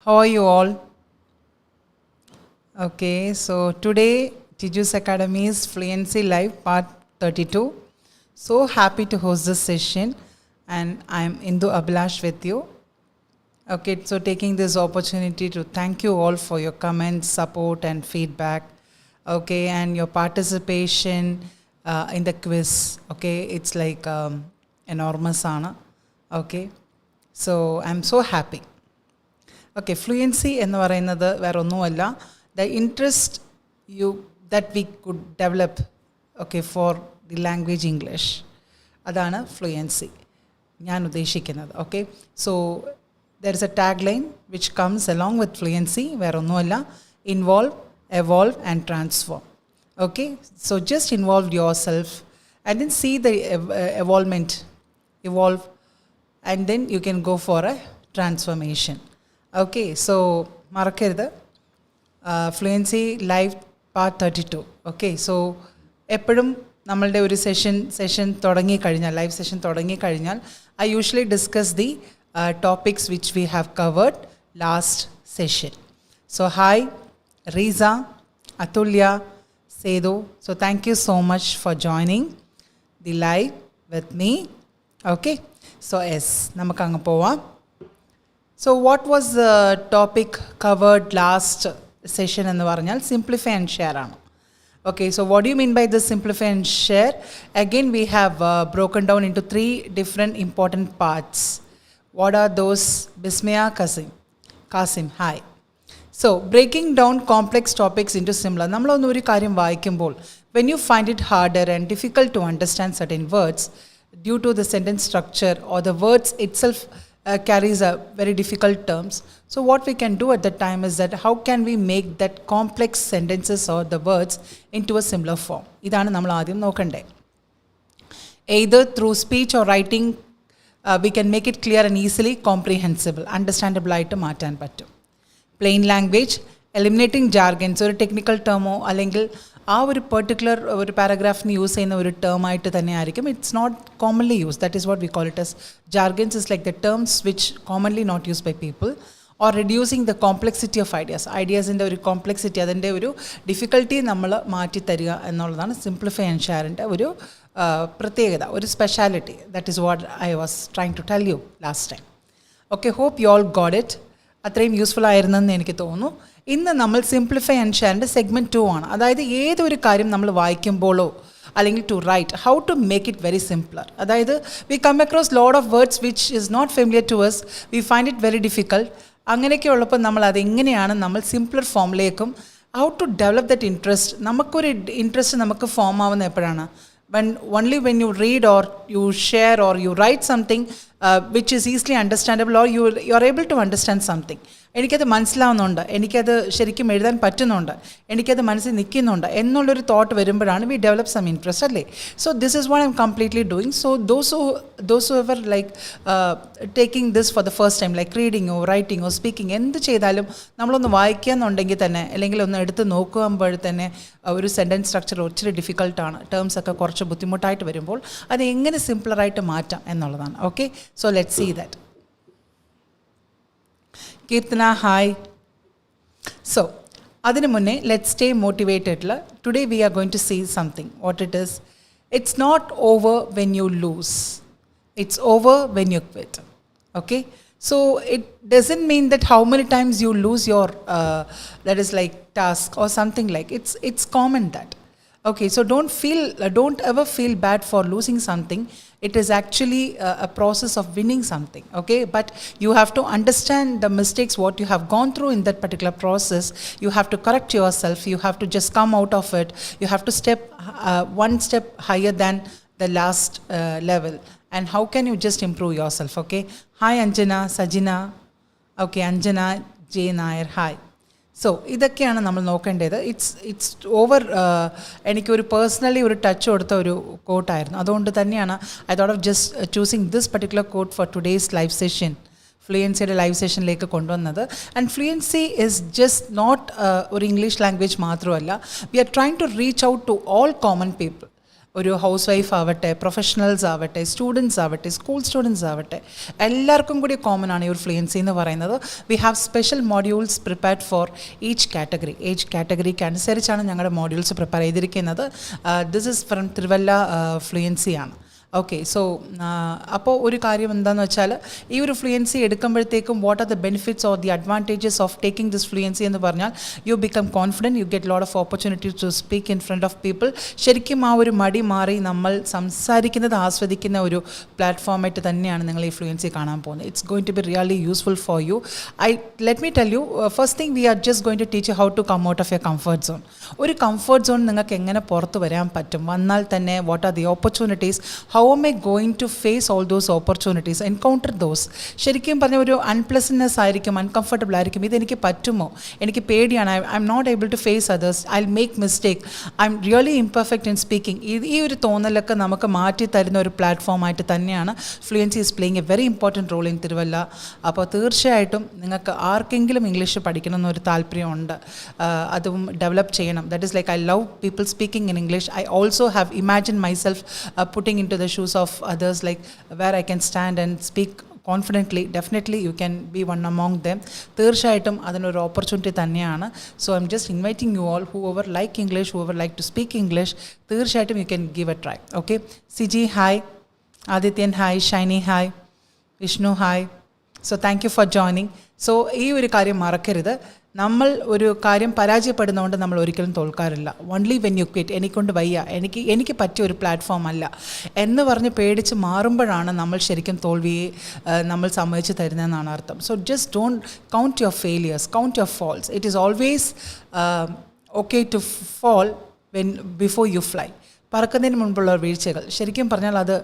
How are you all? Okay, so today Tiju's Academy's Fluency Live Part 32. So happy to host this session, and I'm Indu Abhilash with you. Okay, so taking this opportunity to thank you all for your comments, support, and feedback. Okay, and your participation in the quiz. Okay, it's like enormous honor. Okay, so I'm so happy. Okay, fluency എന്ന് പറയുന്നത് വേറെ ഒന്നുമല്ല the interest that we could develop, okay, for the language English. അതാണ് fluency ഞാൻ ഉദ്ദേശിക്കുന്നത്. Okay, so there is a tagline which comes along with fluency, വേറെ ഒന്നുമല്ല, involve, evolve and transform. Okay, so just involve yourself and then see the evolve, and then you can go for a transformation. Okay, so മറക്കരുത് fluency live part 32. Okay, so എപ്പോഴും നമ്മളുടെ ഒരു session തുടങ്ങിക്കഴിഞ്ഞാൽ, live session തുടങ്ങിക്കഴിഞ്ഞാൽ I usually discuss the topics which we have covered last session. So hi Riza, Athulya, Sethu. So thank you so much for joining the live with me. Okay, so yes, നമുക്കങ്ങ് പോവാം. So what was the topic covered last session എന്ന് പറഞ്ഞാൽ simplify and share ആണ്. Okay, so what do you mean by this simplify and share? Again, we have broken down into 3 different important parts. What are those? Bismaya, Kasim, hi. So breaking down complex topics into similar. നമ്മളൊന്നും ഒരു കാര്യം വായിക്കുമ്പോൾ when you find it harder and difficult to understand certain words due to the sentence structure or the words itself carries a very difficult terms. So what we can do at that time is that how can we make that complex sentences or the words into a similar form? ഇതാണ് നമ്മൾ ആദ്യം നോക്കണ്ടേ. Either through speech or writing, we can make it clear and easily comprehensible, understandable ആയിട്ട് മാറ്റാൻ പറ്റും. Plain language, eliminating jargons, ഒരു technical ടേമോ അല്ലെങ്കിൽ ആ ഒരു പെർട്ടിക്കുലർ ഒരു പാരഗ്രാഫിന് യൂസ് ചെയ്യുന്ന ഒരു ടേം ആയിട്ട് തന്നെ ആയിരിക്കും. It's not commonly use. That is what we call it as jargons. Is like the terms which commonly not use by people. Or reducing the complexity of ഐഡിയാസിൻ്റെ ഒരു കോംപ്ലക്സിറ്റി, അതിൻ്റെ ഒരു ഡിഫിക്കൽട്ടി നമ്മൾ മാറ്റി തരിക എന്നുള്ളതാണ് സിംപ്ലിഫൈ ആൻഡ് ഷെയറിൻ്റെ ഒരു പ്രത്യേകത, ഒരു speciality. That is what I was trying to tell you last time. Okay, hope you all got it. അത്രയും യൂസ്ഫുൾ ആയിരുന്നെന്ന് എനിക്ക് തോന്നുന്നു. ഇന്ന് നമ്മൾ സിംപ്ലിഫൈ ആൻഡ് ഷെയറിൻ്റെ സെഗ്മെൻറ്റ് 2 ആണ്. അതായത് ഏതൊരു കാര്യം നമ്മൾ വായിക്കുമ്പോഴോ അല്ലെങ്കിൽ to write, how to make it very simpler. അതായത് we come across load of words which is not familiar to us, we find it very difficult. അങ്ങനെയൊക്കെ ഉള്ളപ്പോൾ നമ്മൾ അതെങ്ങനെയാണ് നമ്മൾ സിംപ്ലർ ഫോമിലേക്കും how to develop that interest. നമുക്കൊരു interest നമുക്ക് form ആവുന്ന എപ്പോഴാണ്? Only when you read or you share or you write something which is easily understandable, or you are able to understand something. എനിക്കത് മനസ്സിലാവുന്നുണ്ട്, എനിക്കത് ശരിക്കും എഴുതാൻ പറ്റുന്നുണ്ട്, എനിക്കത് മനസ്സിൽ നിൽക്കുന്നുണ്ട് എന്നുള്ളൊരു തോട്ട് വരുമ്പോഴാണ് വി ഡെവലപ്പ് സം ഇൻട്രസ്റ്റ്, അല്ലേ? So this is what I'm completely doing. So those whoever like taking this for the first time, like റീഡിങ്ങോ റൈറ്റിങ്ങോ സ്പീക്കിംഗ്, എന്ത് ചെയ്താലും നമ്മളൊന്ന് വായിക്കാന്നുണ്ടെങ്കിൽ തന്നെ, അല്ലെങ്കിൽ ഒന്ന് എടുത്ത് നോക്കുമ്പോൾ തന്നെ ഒരു സെൻറ്റൻസ് സ്ട്രക്ചർ ഒത്തിരി ഡിഫിക്കൽട്ടാണ്, ടേംസ് ഒക്കെ കുറച്ച് ബുദ്ധിമുട്ടായിട്ട് വരുമ്പോൾ അത് എങ്ങനെ സിംപ്ലറായിട്ട് മാറ്റാം എന്നുള്ളതാണ്. Okay, so let see that. Keerthana, hi. So അതിന് മുന്നേ ലെറ്റ് സ്റ്റേ മോട്ടിവേറ്റഡിൽ today we are going to see something. What it is, it's not over when you lose, it's over when you quit. Okay, so it doesn't mean that how many times you lose your that is like task or something, like it's common that. Okay, so don't ever feel bad for losing something. It is actually a process of winning something. Okay, but you have to understand the mistakes what you have gone through in that particular process. You have to correct yourself, you have to just come out of it, you have to step one step higher than the last level. And how can you just improve yourself? Okay, hi Anjana, Sajina. Okay, Anjana J Nair, hi. So ഇതൊക്കെയാണ് നമ്മൾ നോക്കേണ്ടത്. It's over എനിക്കൊരു personally ഒരു touch കൊടുത്ത ഒരു കോട്ടായിരുന്നു. അതുകൊണ്ട് തന്നെയാണ് I thought of just choosing this particular quote for today's live session, ഫ്ലുവൻസിയുടെ ലൈവ് സെഷനിലേക്ക് കൊണ്ടുവന്നത്. And fluency is just not ഒരു ഇംഗ്ലീഷ് ലാംഗ്വേജ് മാത്രമല്ല, we are trying to reach out to all common people. ഒരു ഹൗസ് വൈഫ് ആവട്ടെ, professionals ആവട്ടെ, students ആവട്ടെ, school students ആവട്ടെ, എല്ലാവർക്കും കൂടി കോമൺ ആണ് ഈ ഒരു ഫ്ലുവൻസി എന്ന് പറയുന്നത്. We have special modules prepared for each category. Age കാറ്റഗറിക്ക് അനുസരിച്ചാണ് ഞങ്ങളുടെ മോഡ്യൂൾസ് പ്രിപ്പയർ ചെയ്തിരിക്കുന്നത്. This is from Thiruvalla fluency ആണ്. ഓക്കെ, സോ അപ്പോൾ ഒരു കാര്യം എന്താണെന്ന് വെച്ചാൽ, ഈ ഒരു ഫ്ലുവൻസി എടുക്കുമ്പോഴത്തേക്കും what are the benefits or the advantages of taking this fluency എന്ന് പറഞ്ഞാൽ, you become confident, you get lot of opportunity to speak in front of people. ശരിക്കും ആ ഒരു മടി മാറി നമ്മൾ സംസാരിക്കുന്നത് ആസ്വദിക്കുന്ന ഒരു പ്ലാറ്റ്ഫോമായിട്ട് തന്നെയാണ് നിങ്ങൾ ഈ ഫ്ലുവൻസി കാണാൻ പോകുന്നത്. It's going to be really useful for you. Let me tell you, first thing we are just going to teach you how to come out of your comfort zone. ഒരു കംഫർട്ട് സോൺ നിങ്ങൾക്ക് എങ്ങനെ പുറത്ത് വരാൻ പറ്റും, വന്നാൽ തന്നെ what are the opportunities, how am I going to face all those opportunities, encounter those. ശരിക്കും പറഞ്ഞ ഒരു അൺപ്ലസൻറ്റ്നെസ് ആയിരിക്കും, അൺകംഫർട്ടബിൾ ആയിരിക്കും. ഇതെനിക്ക് പറ്റുമോ, എനിക്ക് പേടിയാണ്, I'm not able to face others, I will make mistake, I'm really imperfect in speaking. ഈ ഒരു തോന്നലൊക്കെ നമുക്ക് മാറ്റി തരുന്ന ഒരു പ്ലാറ്റ്ഫോമായിട്ട് തന്നെയാണ് fluency is playing a very important role in Thiruvalla. അപ്പോൾ തീർച്ചയായിട്ടും നിങ്ങൾക്ക് ആർക്കെങ്കിലും ഇംഗ്ലീഷ് പഠിക്കണം എന്നൊരു താല്പര്യമുണ്ട്, അതും ഡെവലപ്പ് ചെയ്യണം. That is like I love people speaking in English. I also have imagine myself putting in to the shoes of others, like where I can stand and speak confidently. Definitely you can be one among them. തീർച്ചയായിട്ടും അതിനൊരു opportunity തന്നെയാണ്. So I am just inviting you all, whoever like English, whoever like to speak English, തീർച്ചയായിട്ടും you can give a try. Okay, Siji hi, Adithyan hi, Shiny hi, Vishnu hi. So thank you for joining. So ഈ ഒരു കാര്യം മറക്കരുത്, നമ്മൾ ഒരു കാര്യം പരാജയപ്പെടുന്നതുകൊണ്ട് നമ്മൾ ഒരിക്കലും തോൽക്കാറില്ല. ഓൺലി വെൻ യു ക്വിറ്റ്, എനിക്കൊണ്ട് വയ്യ, എനിക്ക് പറ്റിയ ഒരു പ്ലാറ്റ്ഫോം അല്ല എന്ന് പറഞ്ഞ് പേടിച്ച് മാറുമ്പോഴാണ് നമ്മൾ ശരിക്കും തോൽവിയെ നമ്മൾ സമ്മതിച്ച് തരുന്നതെന്നാണ് അർത്ഥം. So just don't count your failures, count your falls. It is always okay to fall when before you fly. പറക്കുന്നതിന് മുൻപുള്ള വീഴ്ചകൾ ശരിക്കും പറഞ്ഞാൽ അത്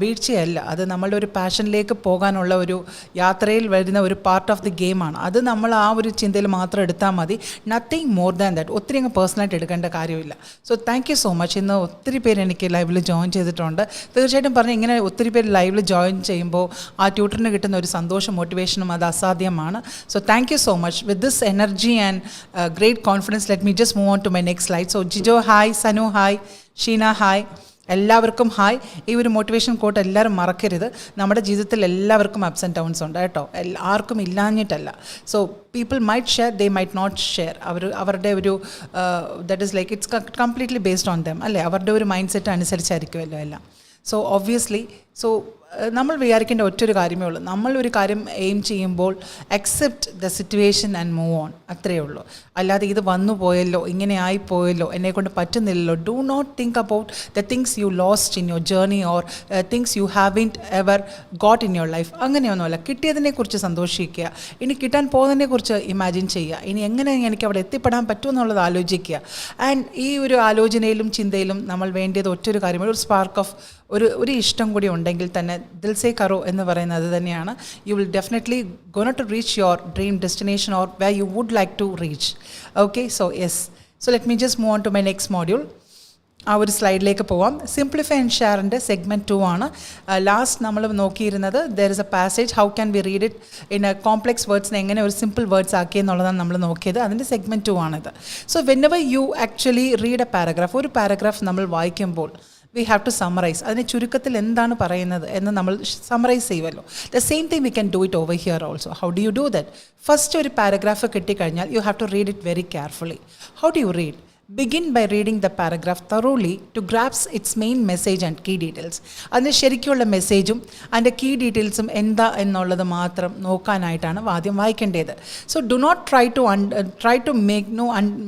വീഴ്ചയല്ല, അത് നമ്മളുടെ ഒരു പാഷനിലേക്ക് പോകാനുള്ള ഒരു യാത്രയിൽ വരുന്ന ഒരു പാർട്ട് ഓഫ് ദി ഗെയിമാണ്. അത് നമ്മൾ ആ ഒരു ചിന്തയിൽ മാത്രം എടുത്താൽ മതി, നത്തിങ് മോർ ദാൻ ദാറ്റ്. ഒത്തിരി അങ്ങ് പേഴ്സണലായിട്ട് എടുക്കേണ്ട കാര്യമില്ല. So thank you so much. ഇന്ന് ഒത്തിരി പേര് എനിക്ക് ലൈവിൽ ജോയിൻ ചെയ്തിട്ടുണ്ട്. തീർച്ചയായിട്ടും പറഞ്ഞാൽ ഇങ്ങനെ ഒത്തിരി പേര് ലൈവിൽ ജോയിൻ ചെയ്യുമ്പോൾ ആ ട്യൂട്ടറിന് കിട്ടുന്ന ഒരു സന്തോഷം, മോട്ടിവേഷനും അത് അസാധ്യമാണ്. So thank you so much. With this energy and great confidence, let me just move on to my next slide. So Jijo hi, Sanu hi, Sheena hi, എല്ലാവർക്കും ഹായ്. ഈ ഒരു മോട്ടിവേഷൻ കോട്ട് എല്ലാവരും മറക്കരുത്. നമ്മുടെ ജീവിതത്തിൽ എല്ലാവർക്കും അപ്സ് ആൻഡ് ഡൗൺസ് ഉണ്ട് കേട്ടോ, ആർക്കും ഇല്ലാഞ്ഞിട്ടല്ല. So people might share, they might not share. അവരുടെ ഒരു that is like it's completely based on them അല്ലേ, അവരുടെ ഒരു മൈൻഡ് സെറ്റ് അനുസരിച്ചായിരിക്കുമല്ലോ എല്ലാം. സോ ഒബ്വിയസ്ലി നമ്മൾ വിചാരിക്കേണ്ട ഒറ്റൊരു കാര്യമേ ഉള്ളൂ, നമ്മളൊരു കാര്യം എയിം ചെയ്യുമ്പോൾ accept the situation and move on, അത്രയേ ഉള്ളൂ. അല്ലാതെ ഇത് വന്നു പോയല്ലോ, ഇങ്ങനെ ആയിപ്പോയല്ലോ, എന്നെക്കൊണ്ട് പറ്റുന്നില്ലല്ലോ. Do not think about the things you lost in your journey or things you haven't ever got in your life. അങ്ങനെയൊന്നുമല്ല. കിട്ടിയതിനെക്കുറിച്ച് സന്തോഷിക്കുക, ഇനി കിട്ടാൻ പോകുന്നതിനെക്കുറിച്ച് ഇമാജിൻ ചെയ്യുക, ഇനി എങ്ങനെ എനിക്ക് അവിടെ എത്തിപ്പെടാൻ പറ്റുമെന്നുള്ളത് ആലോചിക്കുക. ആൻഡ് ഈ ഒരു ആലോചനയിലും ചിന്തയിലും നമ്മൾ വേണ്ടിയത് ഒറ്റൊരു കാര്യമാണ്, ഒരു സ്പാർക്ക് ഓഫ് ഒരു ഇഷ്ടം കൂടി ഉണ്ടെങ്കിൽ തന്നെ ദിൽ സേ കറോ എന്ന് പറയുന്നത് തന്നെയാണ്. You will definitely gonna to reach your dream destination or way you would like to reach. Okay, so yes. So let me just move on to my next module. ആ ഒരു സ്ലൈഡിലേക്ക് പോവാം. സിംപ്ലിഫൈ ആൻഡ് ഷെയറിൻ്റെ സെഗ്മെൻറ്റ് 2 ആണ്. Last നമ്മൾ നോക്കിയിരുന്നത് there is a passage, how can be read it in a complex വേർഡ്സിനെ എങ്ങനെ ഒരു സിമ്പിൾ വേർഡ്സ് ആക്കി എന്നുള്ളതാണ് നമ്മൾ നോക്കിയത്. അതിൻ്റെ സെഗ്മെൻറ്റ് 2 ആണിത്. So whenever you actually read A paragraph, ഒരു പാരഗ്രാഫ് നമ്മൾ വായിക്കുമ്പോൾ we have to summarize. അതിനെ ചുരുക്കത്തിൽ എന്താണ് പറയുന്നത് എന്ന് നമ്മൾ സമ്മറൈസ് ചെയ്യുമല്ലോ. The same thing we can do it over here also. How do you do that? First ഒരു പാരഗ്രാഫ് കിട്ടിക്കഴിഞ്ഞാൽ you have to read it very carefully. How do you read? Begin by reading the paragraph thoroughly to grasp its main message and key details. അതിന് ശരിക്കുള്ള മെസ്സേജും അതിൻ്റെ key ഡീറ്റെയിൽസും എന്താ എന്നുള്ളത് മാത്രം നോക്കാനായിട്ടാണ് ആദ്യം വായിക്കേണ്ടത്. So do not try to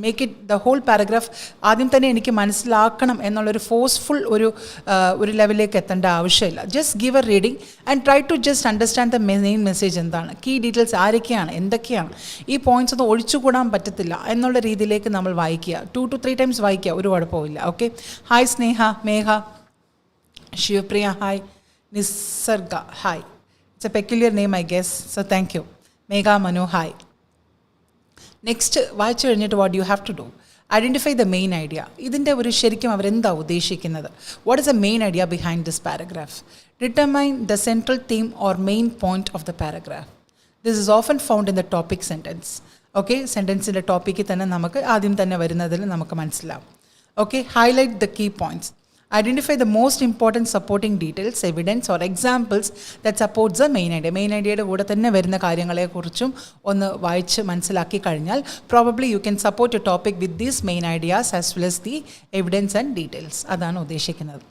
make it the whole paragraph ആദ്യം തന്നെ എനിക്ക് മനസ്സിലാക്കണം എന്നുള്ളൊരു ഫോഴ്സ്ഫുൾ ഒരു ലെവലിലേക്ക് എത്തേണ്ട ആവശ്യമില്ല. Just give a reading and try to just understand the main message എന്താണ്, കീ ഡീറ്റെയിൽസ് ആരൊക്കെയാണ്, എന്തൊക്കെയാണ്, ഈ പോയിൻറ്റ്സ് ഒന്നും ഒഴിച്ചുകൂടാൻ പറ്റത്തില്ല എന്നുള്ള രീതിയിലേക്ക് നമ്മൾ വായിക്കുക. 2 to 3 times വായിക്കുക, ഒരു കുഴപ്പമില്ല. Okay, hi Sneha, Megha, Shivapriya hi, Nisarga hi. It's a peculiar name I guess, so thank you. Megha, Manu hi. Next വായിച്ചു കഴിഞ്ഞിട്ട് what you have to do? Identify the main idea. ഇതിൻ്റെ ഒരു ശരിക്കും അവരെന്താ ഉദ്ദേശിക്കുന്നത്? What is the main idea behind this paragraph? Determine the central theme or main point of the paragraph. This is often found in the topic sentence. Okay, സെൻറ്റൻസിൻ്റെ ടോപ്പിക്കിൽ തന്നെ നമുക്ക് ആദ്യം തന്നെ വരുന്നതിൽ നമുക്ക് മനസ്സിലാവും. Okay, highlight the key points. Identify the most important supporting details, evidence or examples that supports the main idea. Main idea കൂടെ തന്നെ വരുന്ന കാര്യങ്ങളെക്കുറിച്ചും ഒന്ന് വായിച്ച് മനസ്സിലാക്കി കഴിഞ്ഞാൽ probably you can support your topic with these main ideas as well as the evidence and details. അതാണ് ഉദ്ദേശിക്കുന്നത്.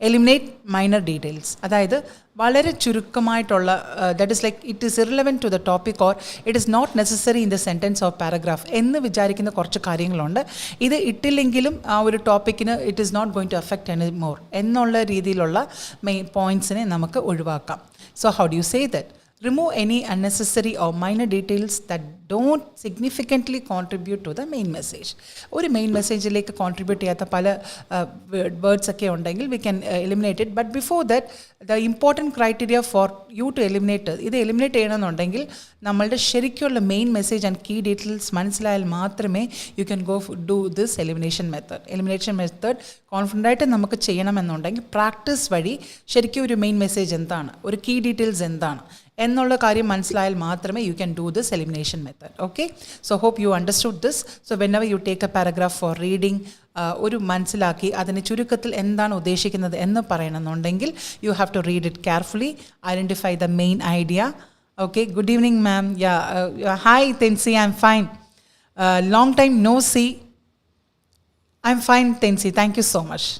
Eliminate minor details. അതായത് വളരെ ചുരുക്കമായിട്ടുള്ള that is like it is irrelevant to the topic or it is not necessary in the sentence or paragraph എന്ന് വിചാരിക്കുന്ന കുറച്ച് കാര്യങ്ങളുണ്ട്. ഇത് ഇട്ടില്ലെങ്കിലും ആ ഒരു ടോപ്പിക്കിന് it is not going to affect anymore എന്നുള്ള രീതിയിലുള്ള മെയിൻ പോയിൻറ്റ്സിനെ നമുക്ക് ഒഴിവാക്കാം. So how do you say that? Remove any unnecessary or minor details that don't significantly contribute to the main message. ഒരു മെയിൻ മെസ്സേജിലേക്ക് കോൺട്രിബ്യൂട്ട് ചെയ്യാത്ത പല വേർഡ്സ് ഒക്കെ ഉണ്ടെങ്കിൽ we can eliminate it. But before that, the important criteria for you to eliminate ഇത് eliminate ചെയ്യണമെന്നുണ്ടെങ്കിൽ നമ്മളുടെ ശരിക്കുള്ള main message and key details മനസ്സിലായാൽ മാത്രമേ you can go do this elimination method confident ആയിട്ട് നമുക്ക് ചെയ്യണമെന്നുണ്ടെങ്കിൽ പ്രാക്ടീസ് വഴി ശരിക്കും ഒരു മെയിൻ മെസ്സേജ് എന്താണ്, ഒരു കീ ഡീറ്റെയിൽസ് എന്താണ് എന്നുള്ള കാര്യം മനസ്സിലായാൽ മാത്രമേ you can do this elimination method. Okay, so hope you understood this. So whenever you take a paragraph for reading, ഒരു മനസ്സിലാക്കി അതിന് ചുരുക്കത്തിൽ എന്താണ് ഉദ്ദേശിക്കുന്നത് എന്ന് പറയണമെന്നുണ്ടെങ്കിൽ you have to read it carefully, identify the main idea. Okay, good evening ma'am. Hi Thency, I'm fine. Long time no see. I'm fine Thency, thank you so much.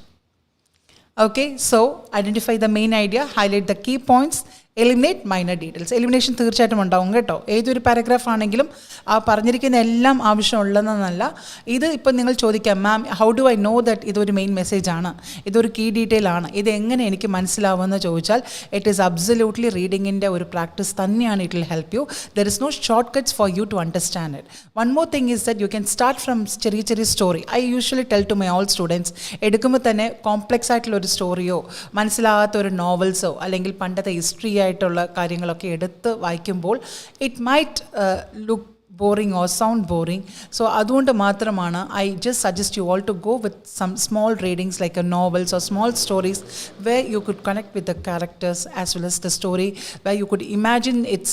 Okay, so identify the main idea, highlight the key points, eliminate minor details. Elimination തീർച്ചയായിട്ടും ഉണ്ടാവും കേട്ടോ. ഏതൊരു paragraph ആണെങ്കിലും ആ പറഞ്ഞിരിക്കുന്ന എല്ലാം ആവശ്യമുള്ളതെന്നല്ല. ഇത് ഇപ്പം നിങ്ങൾ ചോദിക്കാം, ma'am how do I know that ഇതൊരു മെയിൻ മെസ്സേജ് ആണ്, ഇതൊരു കീ ഡീറ്റെയിൽ ആണ്, ഇത് എങ്ങനെ എനിക്ക് മനസ്സിലാവുമെന്ന് ചോദിച്ചാൽ ഇറ്റ് ഈസ് അബ്സല്യൂട്ട്ലി റീഡിങ്ങിൻ്റെ ഒരു പ്രാക്ടീസ് തന്നെയാണ്. It will help you. There is no short cuts for you to understand it. One more thing is that you can start from ചെറിയ ചെറിയ story. I usually tell to my all students, എടുക്കുമ്പോൾ തന്നെ complex ആയിട്ടുള്ള ഒരു സ്റ്റോറിയോ മനസ്സിലാകാത്ത ഒരു നോവൽസോ അല്ലെങ്കിൽ പണ്ടത്തെ ഹിസ്റ്ററി ആയിട്ടുള്ള കാര്യങ്ങളൊക്കെ എടുത്ത് വായിക്കുമ്പോൾ it might look boring or sound boring. So അതുകൊണ്ട് മാത്രമാണ് I just suggest you all to go with some small readings like a novels or small stories where you could connect with the characters as well as the story, where you could imagine its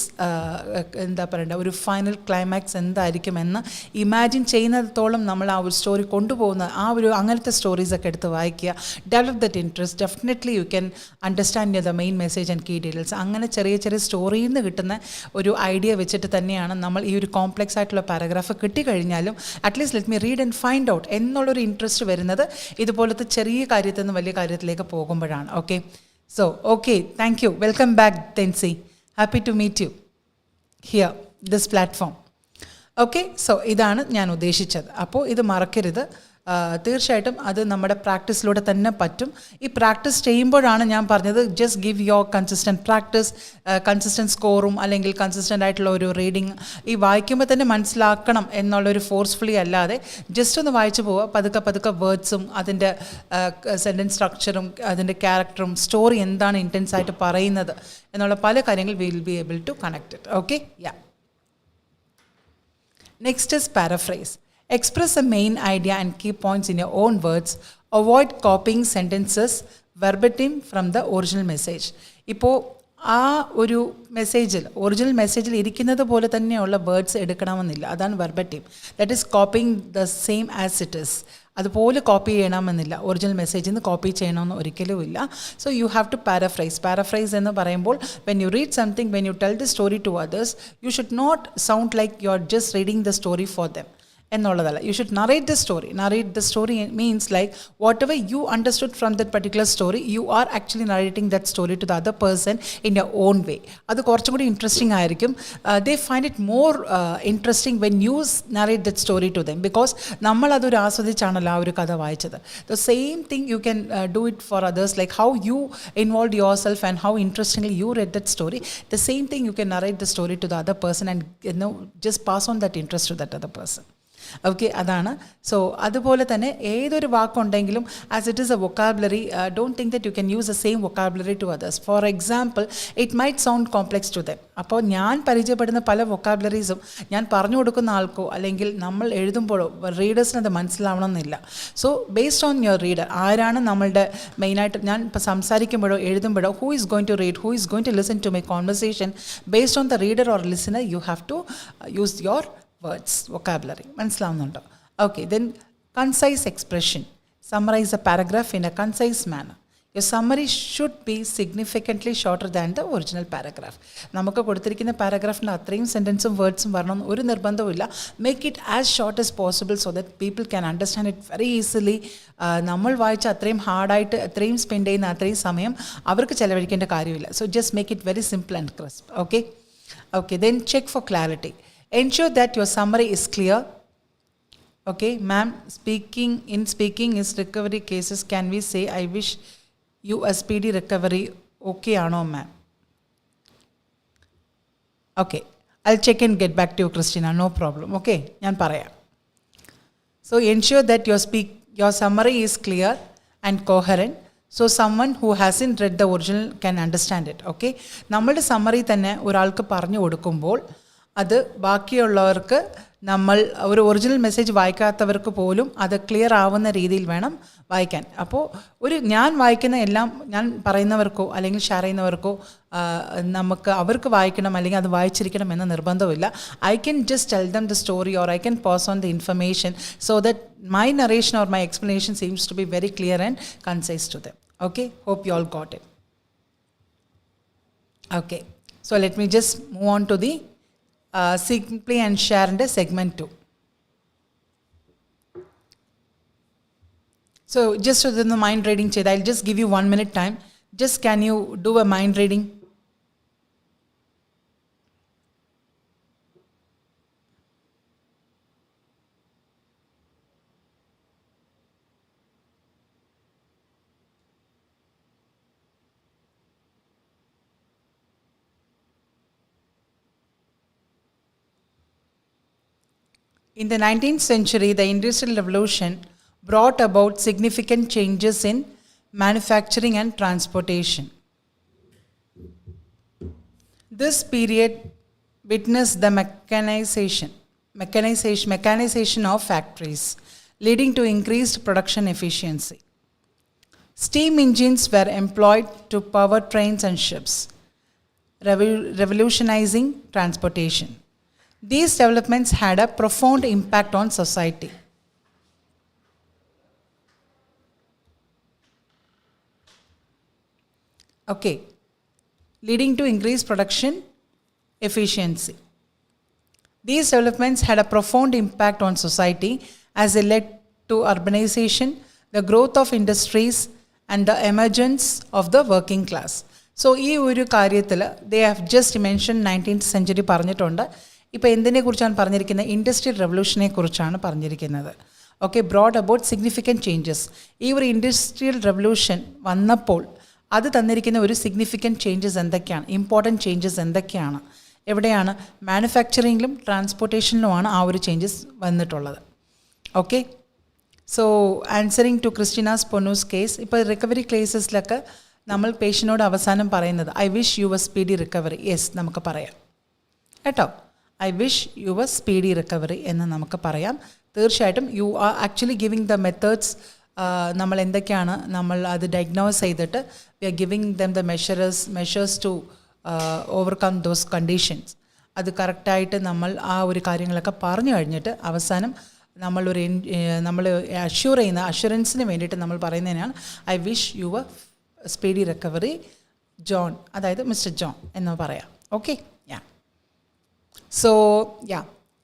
എന്താ പറയണ്ട ഒരു final climax എന്തായിരിക്കുമെന്ന് imagine ചെയ്യുന്നിടത്തോളം നമ്മൾ ആ ഒരു story കൊണ്ടുപോകുന്ന ആ ഒരു അങ്ങനത്തെ സ്റ്റോറീസൊക്കെ എടുത്ത് വായിക്കുക. Develop that interest. Definitely you can understand the main message and key details. അങ്ങനെ ചെറിയ ചെറിയ സ്റ്റോറിയിൽ നിന്ന് കിട്ടുന്ന ഒരു ഐഡിയ വെച്ചിട്ട് തന്നെയാണ് നമ്മൾ ഈ ഒരു കോംപ്ലെക്സ് ആയിട്ടുള്ള പാരഗ്രാഫ് കിട്ടിക്കഴിഞ്ഞാലും at least let me read and find out എന്നുള്ളൊരു ഇൻട്രസ്റ്റ് വരുന്നത് ഇതുപോലത്തെ ചെറിയ കാര്യത്തിൽ നിന്ന് വലിയ കാര്യത്തിലേക്ക് പോകുമ്പോഴാണ്. Okay, so okay, thank you. Welcome back Thency. Happy to meet you here this platform. Okay, so ഇതാണ് ഞാൻ ഉദ്ദേശിച്ചത്. അപ്പോൾ ഇത് മറക്കരുത്. തീർച്ചയായിട്ടും അത് നമ്മുടെ പ്രാക്ടീസിലൂടെ തന്നെ പറ്റും. ഈ പ്രാക്ടീസ് ചെയ്യുമ്പോഴാണ് ഞാൻ പറഞ്ഞത് just give your consistent practice, consistent സ്കോറും അല്ലെങ്കിൽ കൺസിസ്റ്റൻ്റ് ആയിട്ടുള്ള ഒരു റീഡിങ് ഈ വായിക്കുമ്പോൾ തന്നെ മനസ്സിലാക്കണം എന്നുള്ളൊരു ഫോഴ്സ്ഫുള്ളി അല്ലാതെ ജസ്റ്റ് ഒന്ന് വായിച്ചു പോവുക. പതുക്കെ പതുക്കെ വേർഡ്സും അതിൻ്റെ സെൻറ്റൻസ് സ്ട്രക്ചറും അതിൻ്റെ ക്യാരക്ടറും സ്റ്റോറി എന്താണ് ഇൻറ്റൻസ് ആയിട്ട് പറയുന്നത് എന്നുള്ള പല കാര്യങ്ങൾ will be able to connect it. Okay, ya. Next is paraphrase. Express a main idea and key points in your own words. Avoid copying sentences verbatim from the original message. ഇപ്പോൾ ആ ഒരു original മെസ്സേജിൽ ഇരിക്കുന്നത് പോലെ തന്നെയുള്ള words എടുക്കണമെന്നില്ല. അതാണ് verbatim. That is copying the same as it is. അതുപോലെ കോപ്പി ചെയ്യണമെന്നില്ല. ഒറിജിനൽ മെസ്സേജിൽ നിന്ന് കോപ്പി ചെയ്യണമെന്ന് ഒരിക്കലും ഇല്ല. So you have to paraphrase. Paraphrase എന്ന് പറയുമ്പോൾ when you read something, when you tell the story to others, you should not sound like you are just reading the story for them എന്നുള്ളതല്ല. You should narrate the story. Narrate the story means like whatever you understood from that particular story, you are actually narrating that story to the other person in your own way. അത് കുറച്ചും കൂടി interesting ആയിരിക്കും. They find it more interesting when you narrate that story to them, because നമ്മളതൊരു ആസ്വദിച്ചാണല്ലോ ആ ഒരു കഥ വായിച്ചത്. The same thing you can do it for others, like how you involve yourself and how interestingly you read that story. The same thing you can narrate the story to the other person and just pass on that interest to that other person. Okay, അതാണ്. So അതുപോലെ തന്നെ ഏതൊരു വാക്കുണ്ടെങ്കിലും as it is a vocabulary, don't think that you can use the same vocabulary to others. For example, it might sound complex to them. അപ്പോൾ ഞാൻ പരിചയപ്പെടുന്ന പല വൊക്കാബുലറീസും ഞാൻ പറഞ്ഞു കൊടുക്കുന്ന ആൾക്കോ അല്ലെങ്കിൽ നമ്മൾ എഴുതുമ്പോഴോ റീഡേഴ്സിന് അത് മനസ്സിലാവണമെന്നില്ല. So based on your reader, ആരാണ് നമ്മളുടെ മെയിനായിട്ട് ഞാൻ ഇപ്പോൾ സംസാരിക്കുമ്പോഴോ എഴുതുമ്പോഴോ who is going to read, who is going to listen to my conversation, based on the reader or listener you have to use your words, vocabulary. മനസ്സിലാവുന്നുണ്ടോ? Okay, then concise expression. summarize a paragraph in a concise manner. Your summary should be significantly shorter than the original paragraph. നമുക്ക് കൊടുത്തിരിക്കുന്ന പാരഗ്രാഫിന് അത്രയും സെൻറ്റൻസും വേർഡ്സും വരണം ഒരു നിർബന്ധവുമില്ല. Make it as short as possible so that people can understand it very easily. നമ്മൾ വായിച്ച അത്രയും ഹാർഡായിട്ട് അത്രയും സ്പെൻഡ് ചെയ്യുന്ന അത്രയും സമയം അവർക്ക് ചിലവഴിക്കേണ്ട കാര്യമില്ല. So just make it very simple and crisp. Okay, then check for clarity. Ensure that your summary is clear. Okay, ma'am, speaking is recovery cases, can we say I wish you a speedy recovery? Okay ആണോ ma'am? Okay, I'll check and get back to you, Christina, no problem. Okay, ഞാൻ പറയാം. So ensure that your summary is clear and coherent, so someone who hasn't read the original can understand it. Okay, നമ്മളുടെ summary തന്നെ ഒരാൾക്ക് പറഞ്ഞു കൊടുക്കുമ്പോൾ അത് ബാക്കിയുള്ളവർക്ക് നമ്മൾ ഒരു ഒറിജിനൽ മെസ്സേജ് വായിക്കാത്തവർക്ക് പോലും അത് ക്ലിയർ ആവുന്ന രീതിയിൽ വേണം വായിക്കാൻ. അപ്പോൾ ഞാൻ വായിക്കുന്ന എല്ലാം ഞാൻ പറയുന്നവർക്കോ അല്ലെങ്കിൽ ഷെയർ ചെയ്യുന്നവർക്കോ നമുക്ക് അവർക്ക് വായിക്കണം അല്ലെങ്കിൽ അത് വായിച്ചിരിക്കണം എന്ന നിർബന്ധമില്ല. I can just tell them the story or I can pass on the information so that my narration or my explanation seems to be very clear and concise to them. Okay, hope you all got it. Okay, so let me just move on to the simply and share in the segment 2. So just so the mind reading cheyda, I'll just give you 1 minute time. Just can you do a mind reading? In the 19th century, the Industrial Revolution brought about significant changes in manufacturing and transportation. This period witnessed the mechanization of factories, leading to increased production efficiency. Steam engines were employed to power trains and ships, revolutionizing transportation. These developments had a profound impact on society. Okay, leading to increased production efficiency. These developments had a profound impact on society as they led to urbanization, the growth of industries, and the emergence of the working class. So, ഈ ഒരു കാര്യത്തിൽ they have just mentioned 19th century പറഞ്ഞിട്ടുണ്ട്. ഇപ്പോൾ എന്തിനെക്കുറിച്ചാണ് പറഞ്ഞിരിക്കുന്നത്? Industrial റെവല്യൂഷനെ കുറിച്ചാണ് പറഞ്ഞിരിക്കുന്നത്. Okay, brought about significant changes. ഈ ഒരു ഇൻഡസ്ട്രിയൽ റെവല്യൂഷൻ വന്നപ്പോൾ അത് തന്നിരിക്കുന്ന ഒരു സിഗ്നിഫിക്കൻറ്റ് ചേഞ്ചസ് എന്തൊക്കെയാണ്, ഇമ്പോർട്ടൻറ്റ് ചേഞ്ചസ് എന്തൊക്കെയാണ്, എവിടെയാണ്? മാനുഫാക്ചറിങ്ങിലും ട്രാൻസ്പോർട്ടേഷനിലുമാണ് ആ ഒരു ചേഞ്ചസ് വന്നിട്ടുള്ളത്. Okay, so answering to Christina's Ponnoose case, ഇപ്പോൾ റിക്കവറി കേസസിലൊക്കെ നമ്മൾ പേഷ്യനോട് അവസാനം പറയുന്നത് I wish you a speedy recovery. Yes, നമുക്ക് പറയാം കേട്ടോ. I wish you a speedy recovery എന്ന് നമുക്ക് പറയാം. തീർച്ചയായിട്ടും you are actually giving the methods. നമ്മൾ എന്തൊക്കെയാണ് നമ്മൾ അത് ഡയഗ്നോസ് ചെയ്തിട്ട് we are giving them the measures to overcome those conditions. അത് കറക്റ്റായിട്ട് നമ്മൾ ആ ഒരു കാര്യങ്ങളൊക്കെ പറഞ്ഞു കഴിഞ്ഞിട്ട് അവസാനം നമ്മൾ അഷ്യൂർ ചെയ്യുന്ന അഷ്വറൻസിന് വേണ്ടിയിട്ട് നമ്മൾ പറയുന്നതിനാണ് I wish you a speedy recovery John, അതായത് മിസ്റ്റർ ജോൺ എന്ന് പറയാം. ഓക്കെ, സോ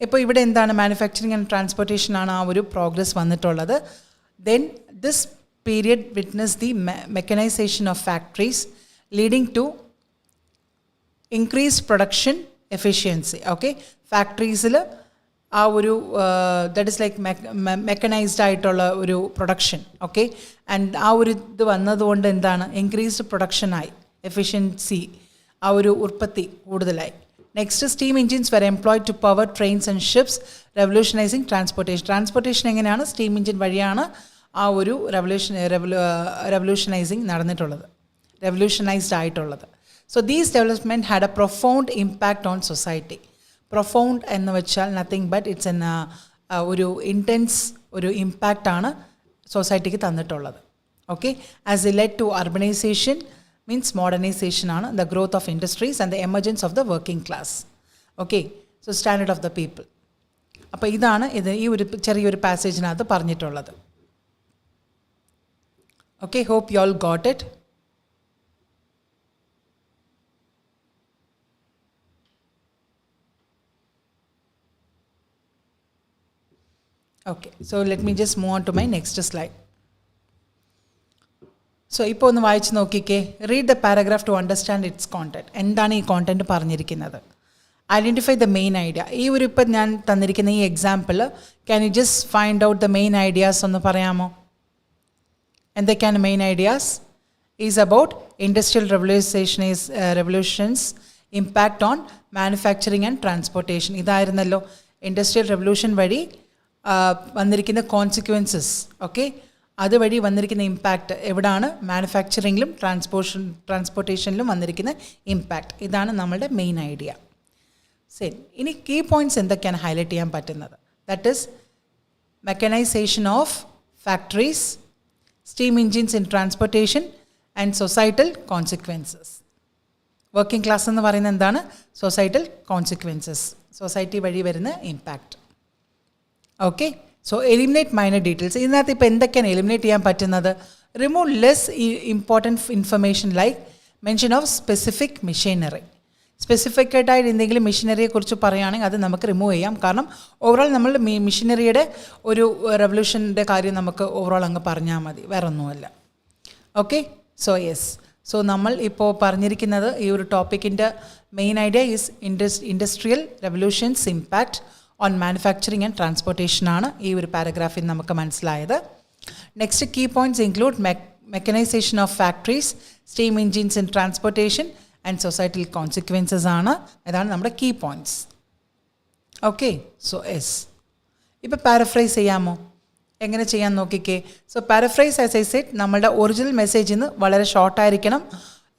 ഇപ്പോൾ ഇവിടെ എന്താണ്? മാനുഫാക്ചറിങ് ആൻഡ് ട്രാൻസ്പോർട്ടേഷനാണ് ആ ഒരു പ്രോഗ്രസ് വന്നിട്ടുള്ളത്. Then this period witness the mechanization of factories leading to increased production efficiency. Okay, ഫാക്ടറീസിൽ ആ ഒരു ദാറ്റ് ഇസ് ലൈക്ക് മെക്കനൈസ്ഡ് ആയിട്ടുള്ള ഒരു പ്രൊഡക്ഷൻ. ഓക്കെ, ആൻഡ് ആ ഒരു ഇത് വന്നതുകൊണ്ട് എന്താണ്? ഇൻക്രീസ്ഡ് പ്രൊഡക്ഷനായി, എഫിഷ്യൻസി, ആ ഒരു ഉൽപ്പത്തി കൂടുതലായി. Next, steam engines were employed to power trains and ships, revolutionizing transportation. Transportation എങ്ങനെയാണ്? സ്റ്റീം എഞ്ചിൻ വഴിയാണ് ആ ഒരു റെവല്യൂഷനൈസിങ് നടന്നിട്ടുള്ളത്, റെവല്യൂഷനൈസ്ഡ് ആയിട്ടുള്ളത്. So these development had a profound impact on society. Profound എന്ന് വെച്ചാൽ നത്തിങ് ബട്ട് ഇറ്റ്സ് എൻ ഒരു intense ഒരു ഇമ്പാക്റ്റാണ് സൊസൈറ്റിക്ക് തന്നിട്ടുള്ളത്. Okay, as it led to urbanization means modernization ആണ്, the growth of industries and the emergence of the working class. Okay, so standard of the people. അപ്പോൾ ഇതാണ് ഈ ഒരു ചെറിയൊരു പാസേജിനകത്ത് പറഞ്ഞിട്ടുള്ളത്. Okay, hope you all got it. Okay, so let me just move on to my next slide. So, ഇപ്പോൾ ഒന്ന് വായിച്ച് നോക്കിക്കേ. Read the paragraph to understand its content. എന്താണ് ഈ കോണ്ടന്റ് പറഞ്ഞിരിക്കുന്നത്? Identify the main idea. ഈ ഒരു ഇപ്പം ഞാൻ തന്നിരിക്കുന്ന ഈ example can you just find out the main ideas ഒന്ന് പറയാമോ? എന്തൊക്കെയാണ് main ideas? Is about industrial revolutions impact on manufacturing and transportation. ഇതായിരുന്നല്ലോ ഇൻഡസ്ട്രിയൽ റെവല്യൂഷൻ വഴി വന്നിരിക്കുന്ന കോൺസിക്വൻസസ്. ഓക്കെ, അതുവഴി വന്നിരിക്കുന്ന ഇമ്പാക്റ്റ് എവിടാണ്? മാനുഫാക്ചറിങ്ങിലും ട്രാൻസ്പോർട്ടേഷനിലും വന്നിരിക്കുന്ന ഇമ്പാക്റ്റ്. ഇതാണ് നമ്മളുടെ മെയിൻ ഐഡിയ. ശരി, ഇനി കീ പോയിൻറ്റ്സ് എന്തൊക്കെയാണ് ഹൈലൈറ്റ് ചെയ്യാൻ പറ്റുന്നത്? That is mechanisation of factories, steam engines in transportation and societal consequences. Working class എന്ന് പറയുന്നത് എന്താണ്? സൊസൈറ്റൽ കോൺസിക്വൻസസ്, സൊസൈറ്റി വഴി വരുന്ന impact. Okay, so eliminate minor details. ഇതിനകത്ത് ഇപ്പോൾ എന്തൊക്കെയാണ് എലിമിനേറ്റ് ചെയ്യാൻ പറ്റുന്നത്? Remove less important information like mention of specific machinery. സ്പെസിഫിക്കായിട്ട് എന്തെങ്കിലും മെഷീനറിയെക്കുറിച്ച് പറയുകയാണെങ്കിൽ അത് നമുക്ക് റിമൂവ് ചെയ്യാം. കാരണം ഓവറോൾ നമ്മൾ മെഷീനറിയുടെ ഒരു റെവല്യൂഷൻ്റെ കാര്യം നമുക്ക് ഓവറോൾ അങ്ങ് പറഞ്ഞാൽ മതി, വേറെ ഒന്നുമല്ല. ഓക്കെ, സോ യെസ്, സോ നമ്മൾ ഇപ്പോൾ പറഞ്ഞിരിക്കുന്നത് ഈ ഒരു ടോപ്പിക്കിൻ്റെ main idea is industrial revolutions impact on manufacturing and transportation ആണ് ഈ ഒരു പാരഗ്രാഫിൽ നമുക്ക് മനസ്സിലായത്. Next key points include mechanisation of factories, steam engines in transportation and societal consequences ആണ്. ഇതാണ് നമ്മുടെ key points. Okay, so yes, ഇപ്പോൾ പാരഫ്രൈസ് ചെയ്യാമോ? എങ്ങനെ ചെയ്യാൻ നോക്കിക്കേ. So paraphrase as I said, നമ്മളുടെ ഒറിജിനൽ മെസ്സേജിൽ നിന്ന് വളരെ ഷോർട്ടായിരിക്കണം.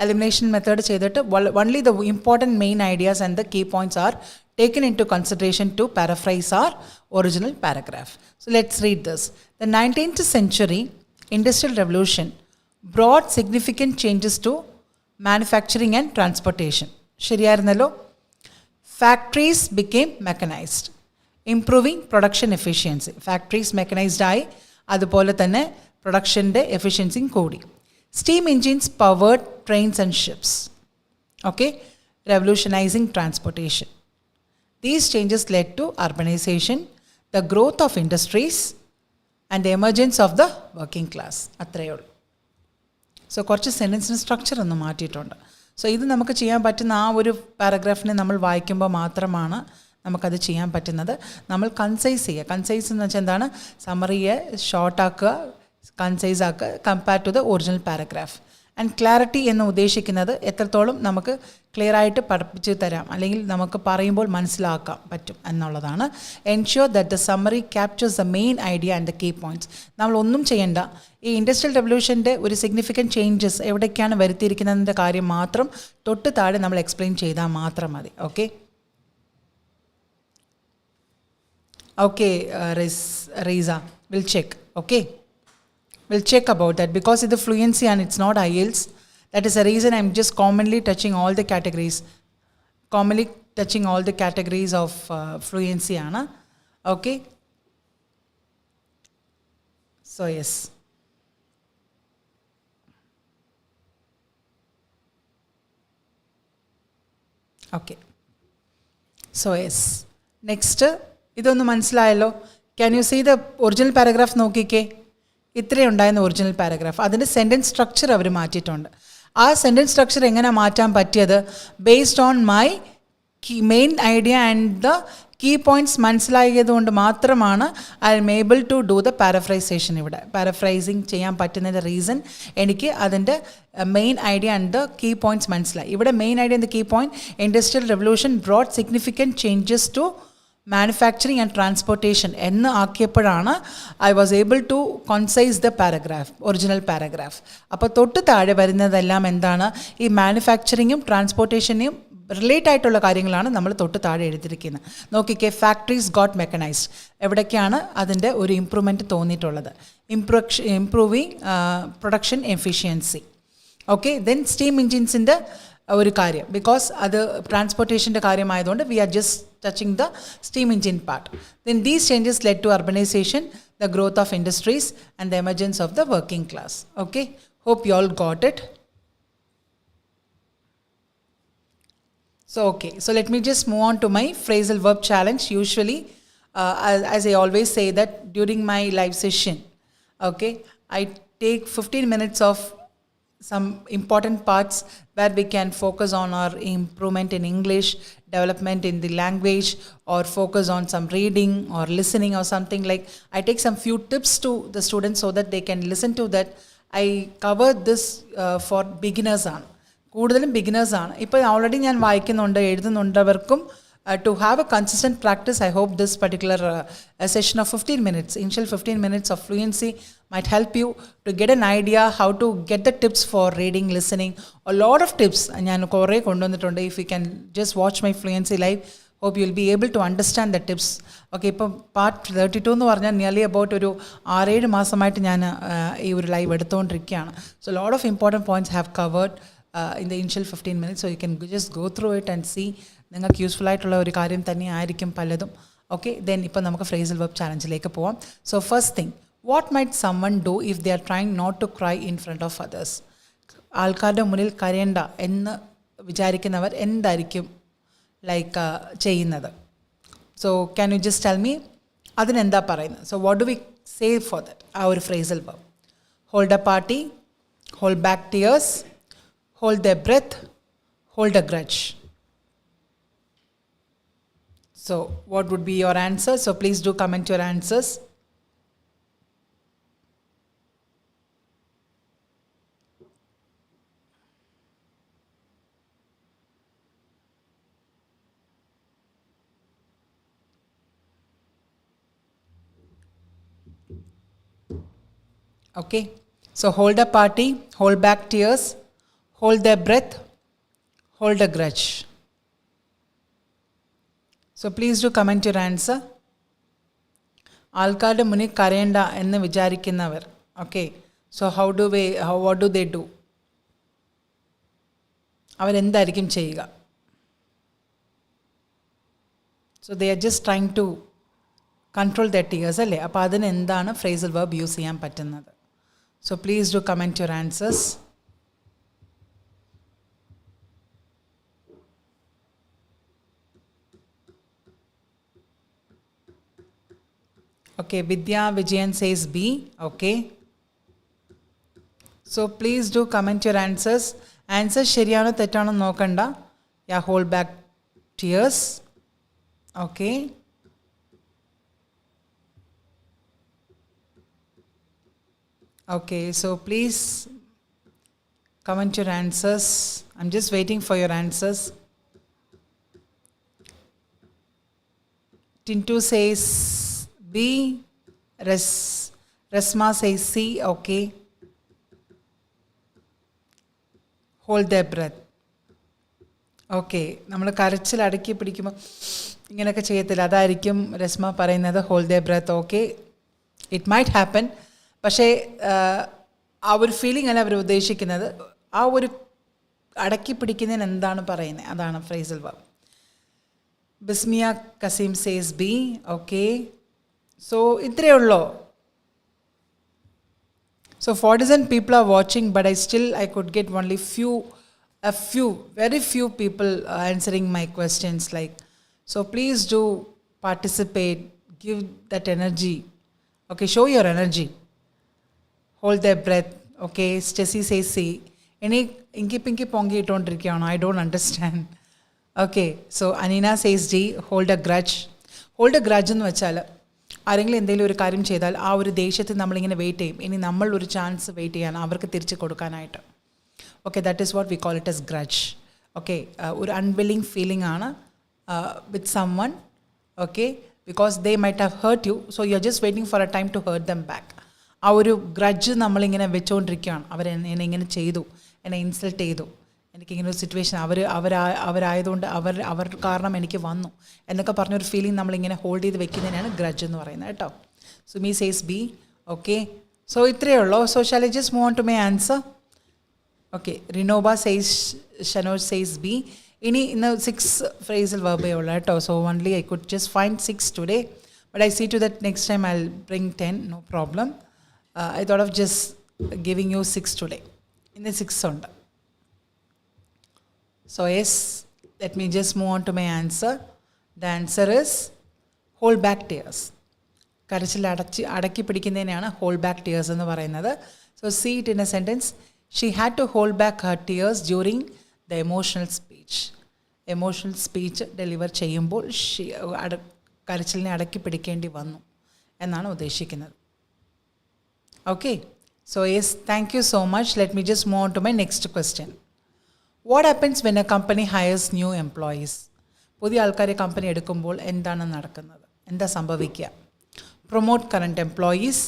എലിമിനേഷൻ മെത്തേഡ് ചെയ്തിട്ട് only the important main ideas and the key points are taken into consideration to paraphrase our original paragraph. So let's read this. The 19th century industrial revolution brought significant changes to manufacturing and transportation. ശരിയായിരുന്നല്ലോ. Factories became mechanized, improving production efficiency. Factories mechanized ആയി, അതുപോലെ തന്നെ പ്രൊഡക്ഷൻ്റെ എഫിഷ്യൻസിയും കൂടി. Steam engines powered trains and ships. Okay, revolutionizing transportation. These changes led to urbanization, the growth of industries, and the emergence of the working class. അത്രയേ ഉള്ളൂ. So കുറച്ച് സെൻറ്റൻസിന് structure ഒന്ന് മാറ്റിയിട്ടുണ്ട്. So ഇത് നമുക്ക് ചെയ്യാൻ പറ്റുന്ന ആ ഒരു പാരഗ്രാഫിനെ നമ്മൾ വായിക്കുമ്പോൾ മാത്രമാണ് നമുക്കത് ചെയ്യാൻ പറ്റുന്നത്. നമ്മൾ കൺസൈസ് ചെയ്യുക. കൺസൈസ് എന്ന് വെച്ചാൽ എന്താണ്? സമ്മറിയെ ഷോർട്ടാക്കുക, കൺസൈസ് ആക്കുക compare to the original paragraph. And clarity എന്ന് ഉദ്ദേശിക്കുന്നത് എത്രത്തോളം നമുക്ക് ക്ലിയർ ആയിട്ട് പഠിപ്പിച്ച് തരാം, അല്ലെങ്കിൽ നമുക്ക് പറയുമ്പോൾ മനസ്സിലാക്കാൻ പറ്റും എന്നുള്ളതാണ്. Ensure that the summary captures the main idea and the key points. നമ്മളൊന്നും ചെയ്യേണ്ട. ഈ ഇൻഡസ്ട്രിയൽ റെവല്യൂഷൻ്റെ ഒരു സിഗ്നിഫിക്കൻറ്റ് ചേഞ്ചസ് എവിടേക്കാണ് വരുത്തിയിരിക്കുന്നതിൻ്റെ കാര്യം മാത്രം തൊട്ട് താഴെ നമ്മൾ എക്സ്പ്ലെയിൻ ചെയ്താൽ മാത്രം മതി. Okay, okay Reeza will check. Okay, we'll check about that because it's the fluency and it's not IELTS. That is the reason I'm just commonly touching all the categories of fluency ana. Okay, so yes, okay, so yes, next idonnu manasilayallo. Can you see the original paragraph നോക്കിക്കേ. ഇത്രയും ഉണ്ടായിരുന്ന original paragraph. അതിൻ്റെ sentence structure അവർ മാറ്റിയിട്ടുണ്ട്. ആ sentence structure എങ്ങനെ മാറ്റാൻ പറ്റിയത്? Based on my main idea and the key points മനസ്സിലായതുകൊണ്ട് മാത്രമാണ് I am able to do the paraphrasation. ഇവിടെ പാരഫ്രൈസിങ് ചെയ്യാൻ പറ്റുന്നതിൻ്റെ റീസൺ എനിക്ക് അതിൻ്റെ main idea and the key points മനസ്സിലായി. ഇവിടെ main idea and the key point, industrial revolution brought significant changes to manufacturing and transportation എന്ന് ആക്കിയപ്പോഴാണ് I was able to concise the paragraph, original paragraph. അപ്പോൾ തൊട്ട് താഴെ വരുന്നതെല്ലാം എന്താണ്? ഈ മാനുഫാക്ചറിങ്ങും ട്രാൻസ്പോർട്ടേഷനെയും റിലേറ്റ് ആയിട്ടുള്ള കാര്യങ്ങളാണ് നമ്മൾ തൊട്ട് താഴെ എഴുതിയിരിക്കുന്നത്. നോക്കിക്കേ, ഫാക്ടറീസ് ഗോട്ട് മെക്കനൈസ്ഡ്. എവിടേക്കാണ് അതിൻ്റെ ഒരു ഇമ്പ്രൂവ്മെൻറ്റ് തോന്നിയിട്ടുള്ളത്? Improving production efficiency. Okay, then steam എഞ്ചിൻസിൻ്റെ ഒരു കാര്യം, ബിക്കോസ് അത് ട്രാൻസ്പോർട്ടേഷൻ്റെ കാര്യമായതുകൊണ്ട് we are just touching the steam engine part. Then these changes led to urbanization, the growth of industries, and the emergence of the working class. Okay, hope you all got it. So let me just move on to my phrasal verb challenge. Usually, as I always say that during my live session, okay, I take 15 minutes of some important parts where we can focus on our improvement in English, development in the language, or focus on some reading or listening or something like. I take some few tips to the students so that they can listen to that. I cover this for beginners on. കൂടുതലും ബിഗിനേഴ്സാണ്. ഇപ്പോൾ already ഞാൻ വായിക്കുന്നുണ്ട്, എഴുതുന്നുണ്ട്. അവർക്കും to have a consistent practice, I hope this particular session of 15 minutes, initial 15 minutes of fluency might help you to get an idea how to get the tips for reading, listening. A lot of tips ഞാൻ കുറേ കൊണ്ടുവന്നിട്ടുണ്ട്. If you can just watch my fluency live, hope you will be able to understand the tips. Okay, ഇപ്പം part 32 എന്ന് പറഞ്ഞാൽ nearly about ഒരു 6-7 മാസമായിട്ട് ഞാൻ ഈ ഒരു live എടുത്തുകൊണ്ടിരിക്കുകയാണ്. So a lot of important points have covered in the initial 15 minutes, so you can just go through it and see. നിങ്ങൾക്ക് useful ആയിട്ടുള്ള ഒരു കാര്യം തന്നെ ആയിരിക്കും പലതും. ഓക്കെ, ദെൻ ഇപ്പോൾ നമുക്ക് ഫ്രേസൽ വെർബ് ചാലഞ്ചിലേക്ക് പോവാം. So first thing, what might someone do if they are trying not to cry in front of others? ആൾക്കാരുടെ മുന്നിൽ കരയണ്ട എന്ന് വിചാരിക്കുന്നവർ എന്തായിരിക്കും ലൈക്ക് ചെയ്യുന്നത്? So can you just tell me അതിനെന്താ പറയുന്നത്? So what do we say for that? ആ ഒരു phrasal verb. Hold a party, hold back tears, hold their breath, hold a grudge. So what would be your answer? So please do comment your answers. Okay, so hold a party, hold back tears, hold their breath, hold a grudge. So please do comment your answer. ആൾക്കാരുടെ മുന്നിൽ കരയണ്ട എന്ന് വിചാരിക്കുന്നവർ. Okay, so what do they do? അവരെന്തായിരിക്കും ചെയ്യുക? So they are just trying to control their tears അല്ലേ? അപ്പോൾ അതിന് എന്താണ് ഫ്രേസൽ വെർബ് യൂസ് ചെയ്യാൻ പറ്റുന്നത്? So please do comment your answers. Okay, Vidya Vijayan says B. Okay. So please do comment your answers. Answers ശരിയാണോ തെറ്റാണോ നോക്കണ്ട. Yeah, hold back tears. Okay. Okay, so please comment your answers. I'm just waiting for your answers. Tintu says B. Resma says C. Okay. Hold their breath. Okay, നമ്മൾ കരച്ചിൽ അടക്കി പിടിക്കുമ്പോൾ ഇങ്ങനെയൊക്കെ ചെയ്യത്തില്ല. അതായിരിക്കും രസ്മ പറയുന്നത്, hold their breath. Okay, it might happen. പക്ഷേ ആ ഒരു ഫീലിംഗ് അല്ല അവർ ഉദ്ദേശിക്കുന്നത്. ആ ഒരു അടക്കി പിടിക്കുന്നതിന് എന്താണ് പറയുന്നത്, അതാണ് phrasal verb. Bismiya Kasim says B. Okay, so ഇത്രയേ ഉള്ളൂ. So 47 people are watching, but I could get only very few people answering my questions. Like, so please do participate, give that energy. Okay, show your energy. Hold their breath. Okay, Stacy says C. Any inki pinky pongi ittondirikana, I don't understand. Okay, so Anina says D. Hold a grudge. Hold a grudge എന്ന് വെച്ചാൽ ആരെങ്കിലും എന്തെങ്കിലും ഒരു കാര്യം ചെയ്താൽ ആ ഒരു ദേഷ്യത്തിൽ നമ്മളിങ്ങനെ വെയിറ്റ് ചെയ്യും. ഇനി നമ്മൾ ഒരു ചാൻസ് വെയിറ്റ് ചെയ്യാൻ, അവർക്ക് തിരിച്ച് കൊടുക്കാനായിട്ട്. Okay, that is what we call it as grudge. Okay, ഒരു അൺവില്ലിങ് ഫീലിംഗ് ആണ് with someone. Okay, because they might have hurt you, so you are just waiting for a time to hurt them back. ആ ഒരു grudge നമ്മളിങ്ങനെ വെച്ചുകൊണ്ടിരിക്കുകയാണ്. എന്നെ ഇങ്ങനെ ചെയ്തു, എന്നെ insult ചെയ്തു, എനിക്കിങ്ങനെ ഒരു സിറ്റുവേഷൻ അവരായതുകൊണ്ട് അവർ കാരണം എനിക്ക് വന്നു എന്നൊക്കെ പറഞ്ഞൊരു ഫീലിംഗ് നമ്മളിങ്ങനെ ഹോൾഡ് ചെയ്ത് വെക്കുന്നതിനാണ് ഗ്രഡ്ജ് എന്ന് പറയുന്നത് കേട്ടോ. Sumi says B. Okay, so ഇത്രയേ ഉള്ളൂ. So shall I just move on to my answer? Okay, Rinoba says, Shanoj says B. In the 6 phrasal verb, so only I could just find 6 today. But I see to that next time I'll bring 10, no problem. I thought of just giving you 6 today. In the 6 sound. So yes, let me just move on to my answer. The answer is hold back tears. കരച്ചിൽ അടക്കി പിടിക്കുന്നതിനെയാണ് hold back tears എന്ന് പറയുന്നത്. So see it in a sentence. She had to hold back her tears during the emotional speech. Emotional speech deliver ചെയ്യുമ്പോൾ കരച്ചിലിനെ അടക്കി പിടിക്കേണ്ടി വന്നു എന്നാണ് ഉദ്ദേശിക്കുന്നത്. Okay. So yes, thank you so much. Let me just move on to my next question. What happens when a company hires new employees? പുതിയ ആൾക്കാരെ company എടുക്കുമ്പോൾ എന്താണ് നടക്കുന്നത്? എന്താ സംഭവിക്കുക? Promote current employees,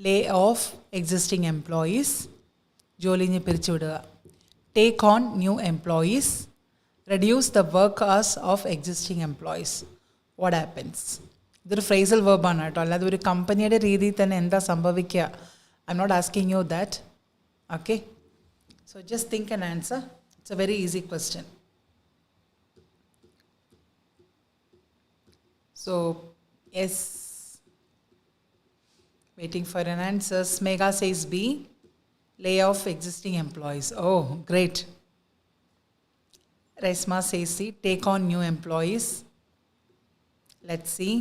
lay off existing employees, ജോലിനെ പിരിച്ചുവിടുക. Take on new employees, reduce the work hours of existing employees. What happens? ഇതൊരു phrasal വെർബാണ് കേട്ടോ, അല്ലാതെ ഒരു കമ്പനിയുടെ രീതിയിൽ തന്നെ എന്താ സംഭവിക്കുക? I'm not asking you that. Okay? So just think and answer. It's a very easy question. So, yes. Waiting for an answer. Smega says B. Lay off existing employees. Oh, great. Resma says C. Take on new employees. Let's see.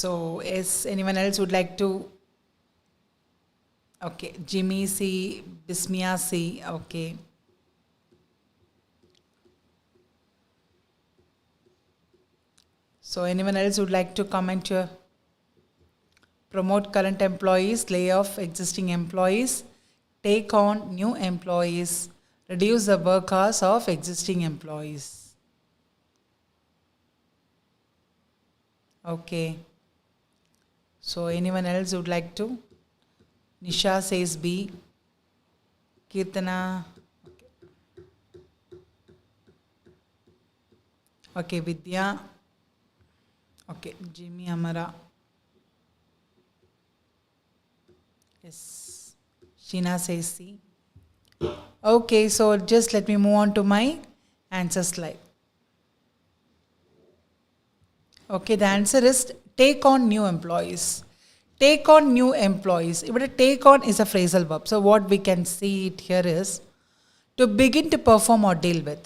So, yes, anyone else would like to? Okay, Jimmy C, Bismia C, okay. So, anyone else would like to comment here? Promote current employees, lay off existing employees, take on new employees, reduce the work hours of existing employees. Okay. So, anyone else would like to? Nisha says B. Kirtana. Okay, Vidya. Okay, Jimmy Amara. Yes. Sheena says C. Okay, so just let me move on to my answer slide. Okay, the answer is take on new employees. Take on new employees. But take on is a phrasal verb. So what we can see it here is to begin to perform or deal with.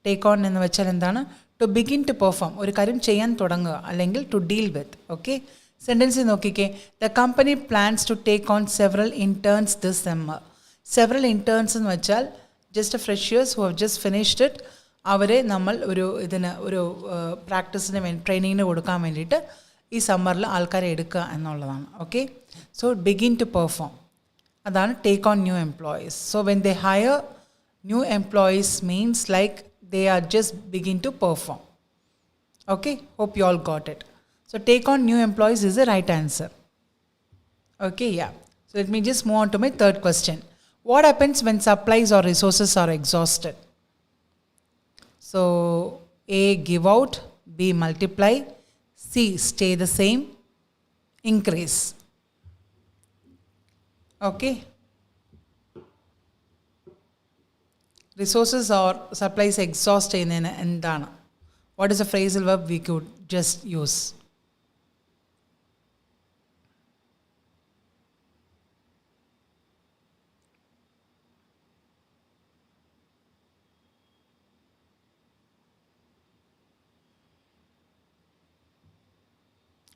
Take on എന്ന് വെച്ചാൽ എന്താണ്? To begin to perform. ഒരു കാര്യം ചെയ്യാൻ തുടങ്ങുക അല്ലെങ്കിൽ to deal with. Okay? Sentence നോക്കിക്കേ. The company plans to take on several interns this summer. Several interns എന്ന് വെച്ചാൽ just freshers who have just finished it. അവരെ നമ്മൾ ഒരു പ്രാക്ടീസിന് വേണ്ടി ട്രെയിനിങ്ങിന് കൊടുക്കാൻ വേണ്ടിയിട്ട് ഈ സമ്മറിൽ ആൾക്കാരെ എടുക്കുക എന്നുള്ളതാണ്. Okay, so begin to perform, അതാണ് take on new employees. So when they hire new employees means like they are just begin to perform. Okay, hope you all got it. So take on new employees is the right answer. Okay, yeah. So let me just move on to my third question. What happens when supplies or resources are exhausted? So A, give out, B, multiply, C, stay the same, increase. Okay. Resources or supplies exhaust endana. What is a phrasal verb we could just use?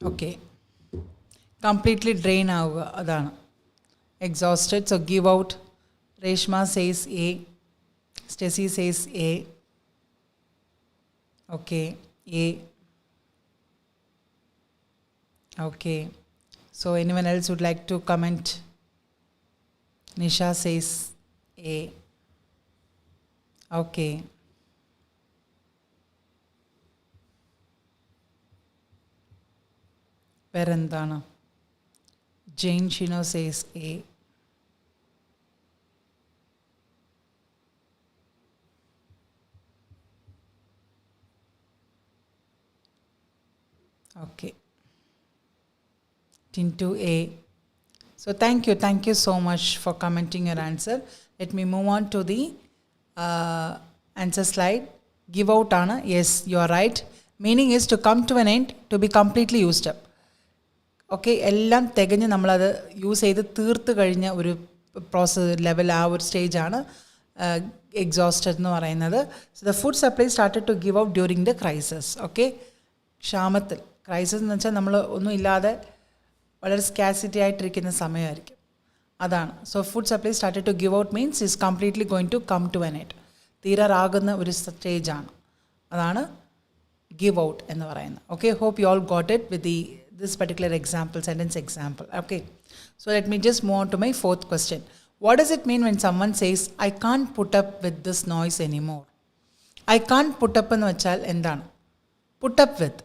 Okay, completely drain ആവുക, അതാണ് exhausted. So give out. Reshma says A. Stacy says A. Okay, A. Okay, so anyone else would like to comment? Nisha says A. Okay. Perandana. Jane Shino says A. Okay. Tintu A. So thank you so much for commenting your answer. Let me move on to the answer slide. Give out Anna. Yes, you are right. Meaning is to come to an end, to be completely used up. Okay എല്ലാം തികഞ്ഞ് നമ്മളത് use ചെയ്ത് തീർത്ത് കഴിഞ്ഞ ഒരു process level ആ ഒരു സ്റ്റേജാണ് exhausted എന്ന് പറയുന്നത്. So the food supply started to give out during the crisis. Okay, ക്ഷാമത്തിൽ. ക്രൈസിസ് എന്ന് വെച്ചാൽ നമ്മൾ ഒന്നും ഇല്ലാതെ വളരെ സ്കാസിറ്റി ആയിട്ടിരിക്കുന്ന സമയമായിരിക്കും, അതാണ്. So food supply started to give out means is completely going to come to an end, തീരാറാകുന്ന ഒരു സ്റ്റേജാണ്, അതാണ് ഗിവ് ഔട്ട് എന്ന് പറയുന്നത്. Okay, hope you all got it with this particular example, sentence example. Okay, so let me just move on to my fourth question. What does it mean when someone says I can't put up with this noise anymore? I can't put up എന്ന് വെച്ചാൽ എന്താണ്? Put up with.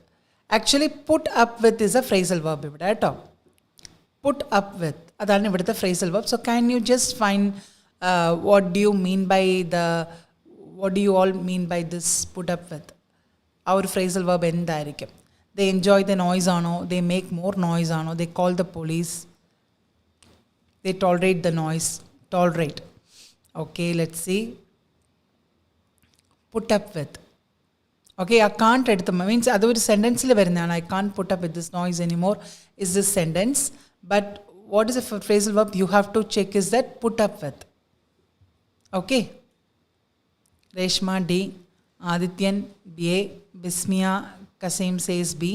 Actually put up with is a phrasal verb ഇവിടെ കേട്ടോ. Put up with അതാണ് ഇവിടുത്തെ phrasal verb. So can you just find what do you mean by what do you all mean by this put up with? ആ ഒരു phrasal verb എന്തായിരിക്കും? They enjoy the noise ആണോ, they make more noise ആണോ, they call the police, they tolerate the noise, tolerate. Okay, let's see. Put up with. Okay, I can't എടുത്ത് means അത് ഒരു സെൻറ്റൻസിൽ വരുന്നതാണ്. I can't put up with this noise anymore is this sentence, but what is a phrasal verb you have to check is that put up with. Okay, Reshma D, Adityan B, Bismia Kasim says B.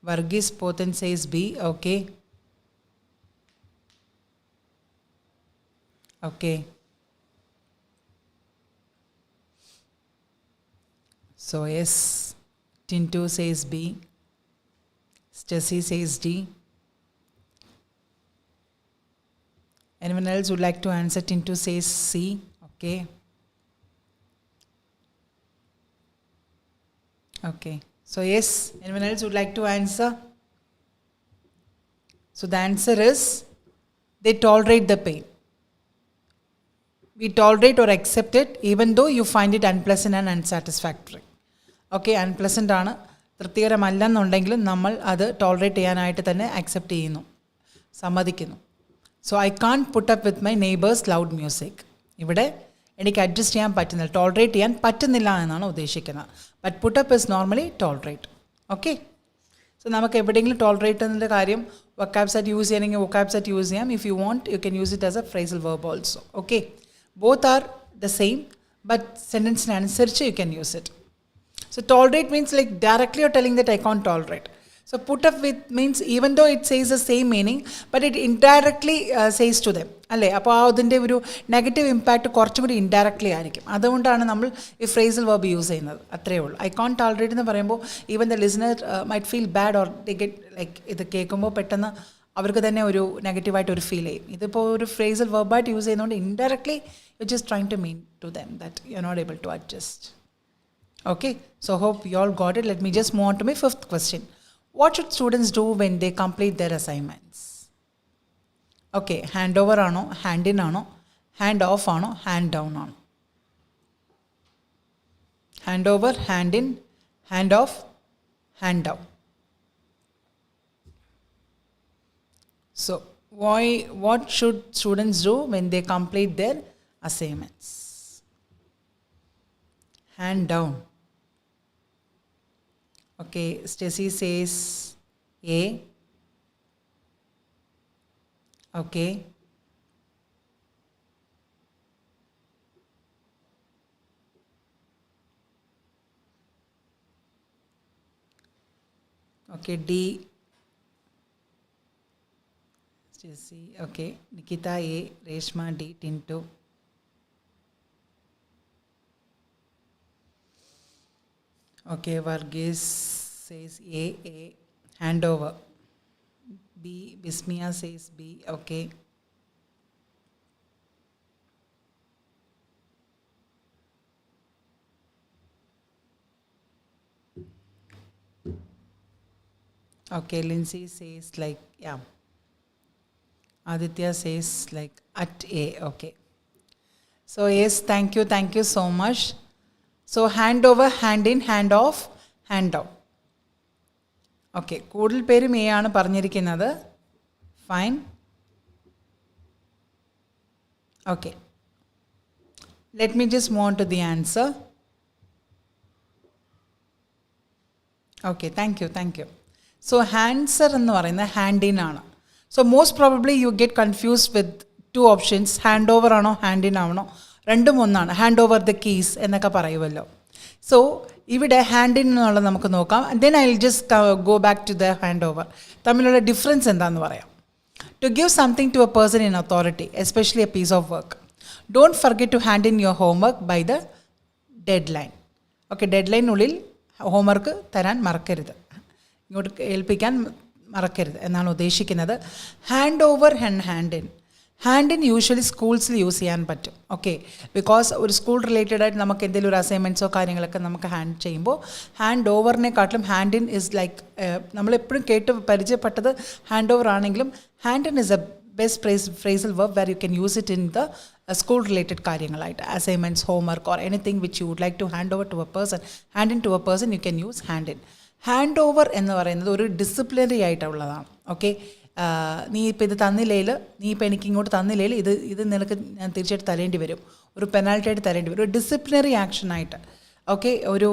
Varghese Pothan says B. Okay. Okay. So yes, Tintu says B. Stacy says D. Anyone else would like to answer? Tintu says C. Okay. Okay. So yes, anyone else would like to answer? So the answer is they tolerate the pain. We tolerate or accept it even though you find it unpleasant and unsatisfactory. Okay, unpleasant ആണ്, തൃപ്തികരമല്ലെന്നുണ്ടെങ്കിലും നമ്മൾ അത് tolerate ചെയ്യാനായിട്ട് തന്നെ accept ചെയ്യുന്നു, സമ്മതിക്കുന്നു. So I can't put up with my neighbours loud music. ഇവിടെ എനിക്ക് adjust ചെയ്യാൻ പറ്റുന്നില്ല, ടോളറേറ്റ് ചെയ്യാൻ പറ്റുന്നില്ല എന്നാണ് ഉദ്ദേശിക്കുന്നത്. But put up is normally tolerate. Okay, so നമുക്ക് എവിടെയെങ്കിലും ടോളറേറ്റ് എന്നതിൻ്റെ കാര്യം വൊക്കാബ് സെറ്റ് യൂസ് ചെയ്യണമെങ്കിൽ വൊക്കാബ് സെറ്റ് യൂസ് ചെയ്യാം. If you want you can use it as a phrasal verb also. Okay, both are the same but സെൻറ്റൻസിനനുസരിച്ച് you can use it. So tolerate means like directly you're telling that I can't tolerate. So put up with means even though it says the same meaning but it indirectly says to them. അല്ലേ, അപ്പോൾ അതിൻ്റെ ഒരു negative impact കുറച്ചും കൂടി indirectly ആയിരിക്കും. അതുകൊണ്ടാണ് നമ്മൾ ഈ ഫ്രേസൽ വെർബ് യൂസ് ചെയ്യുന്നത്. അത്രയേ ഉള്ളൂ. ഐ കാൺട്ട് ടോളറേറ്റ് എന്ന് പറയുമ്പോൾ even the listener might feel bad or they get like ഇത് കേൾക്കുമ്പോൾ പെട്ടെന്ന് അവർക്ക് തന്നെ ഒരു നെഗറ്റീവായിട്ട് ഒരു ഫീൽ ചെയ്യും. ഇതിപ്പോൾ ഒരു ഫ്രേസൽ വെർബായിട്ട് യൂസ് ചെയ്യുന്നതുകൊണ്ട് indirectly you just trying to mean to them that you are not able to adjust. Okay, so hope you all got it. Let me just move on to my fifth question. What should students do when they complete their assignments? Okay, hand over ആണോ, hand in ആണോ, hand off ആണോ, hand down ആണോ? Hand over, hand in, hand off, hand down. So what should students do when they complete their assignments? Hand down. Okay, Stacy says A. Okay. Okay, D. Stacy. Okay, Nikita A. Reshma D. Tintu. Okay, Varghese says A. Hand over. B. Bismia says B. Okay. Okay, Lindsay says like, yeah. Aditya says like at A. Okay. So yes, thank you so much. So hand over, hand in, hand off, hand down. Okay, കൂടുതൽ പേരും A ആണ് പറഞ്ഞിരിക്കുന്നത്. Fine. Okay. Let me just move on to the answer. Okay, thank you. So, answer എന്ന് പറയുന്നത് hand in ആണ്. So, most probably you get confused with two options. Hand over ആണോ hand in ആണോ രണ്ടും ഒന്നാണ്. Hand over the keys എന്നൊക്കെ പറയുമല്ലോ. So, ഇവിടെ hand in എന്നുള്ളത് നമുക്ക് നോക്കാം. Then I will just go back to the hand over. തമ്മിലുള്ള ഡിഫറൻസ് എന്താണെന്ന് പറയാം. To give something to a person in authority, especially a piece of work. Don't forget to hand in your homework by the deadline. Okay, deadline ഉള്ളിൽ homework തരാൻ മറക്കരുത്, ഇങ്ങോട്ട് ഏൽപ്പിക്കാൻ മറക്കരുത് എന്നാണ് ഉദ്ദേശിക്കുന്നത്. Hand over and hand in usually സ്കൂൾസിൽ use ചെയ്യാൻ പറ്റും. ഓക്കെ, ബിക്കോസ് ഒരു സ്കൂൾ റിലേറ്റഡ് ആയിട്ട് നമുക്ക് എന്തെങ്കിലും ഒരു അസൈൻമെൻറ്റ്സോ കാര്യങ്ങളൊക്കെ നമുക്ക് ഹാൻഡ് ചെയ്യുമ്പോൾ ഹാൻഡ് ഓവറിനെക്കാട്ടിലും ഹാൻഡ് ഇൻ ഇസ് ലൈക്ക് നമ്മളെപ്പോഴും കേട്ട് പരിചയപ്പെട്ടത് ഹാൻഡ് ഓവർ ആണെങ്കിലും hand in is a best phrasal verb where you can use it in the school related കാര്യങ്ങളായിട്ട് assignments, homework or anything which you would like to hand over to a person, hand in to a person, you can use hand in. Hand over എന്ന് പറയുന്നത് ഒരു disciplinary ആയിട്ടുള്ളതാണ്. Okay, നീ ഇപ്പോൾ ഇത് തന്നില്ലേൽ, നീ ഇപ്പോൾ എനിക്ക് ഇങ്ങോട്ട് തന്നില്ലേൽ ഇത് നിനക്ക് ഞാൻ തീർച്ചയായിട്ടും തരേണ്ടി വരും, ഒരു പെനാൽറ്റി ആയിട്ട് തരേണ്ടി വരും, ഒരു ഡിസിപ്ലിനറി ആക്ഷനായിട്ട്. ഓക്കെ, ഒരു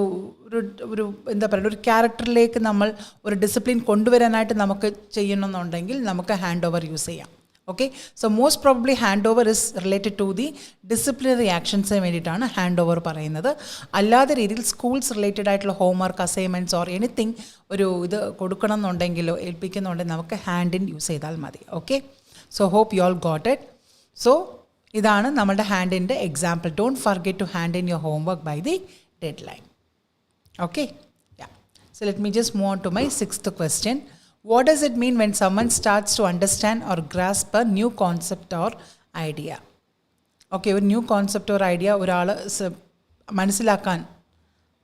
ഒരു ഒരു എന്താ പറയുക, ഒരു ക്യാരക്ടറിലേക്ക് നമ്മൾ ഒരു ഡിസിപ്ലിൻ കൊണ്ടുവരാനായിട്ട് നമുക്ക് ചെയ്യണമെന്നുണ്ടെങ്കിൽ നമുക്ക് ഹാൻഡ് ഓവർ യൂസ് ചെയ്യാം. Okay, so most probably hand over is related to the disciplinary ആക്ഷൻസിന് വേണ്ടിയിട്ടാണ് ഹാൻഡ് ഓവർ പറയുന്നത്. അല്ലാത്ത രീതിയിൽ സ്കൂൾസ് റിലേറ്റഡ് ആയിട്ടുള്ള ഹോംവർക്ക്, അസൈൻമെൻറ്റ്സ് ഓർ എനിത്തിങ് ഒരു ഇത് കൊടുക്കണം എന്നുണ്ടെങ്കിലോ ഏൽപ്പിക്കുന്നുണ്ടെങ്കിൽ നമുക്ക് ഹാൻഡ് ഇൻ യൂസ് ചെയ്താൽ മതി. Okay, so hope you all got it. So ഇതാണ് നമ്മുടെ ഹാൻഡിൻ്റെ example. Don't forget to hand in your homework by the deadline. Okay, yeah. So let me just move on to my sixth question. What does it mean when someone starts to understand or grasp a new concept or idea? Okay, ഒരു new concept or idea ഒരാൾ മനസ്സിലാക്കാൻ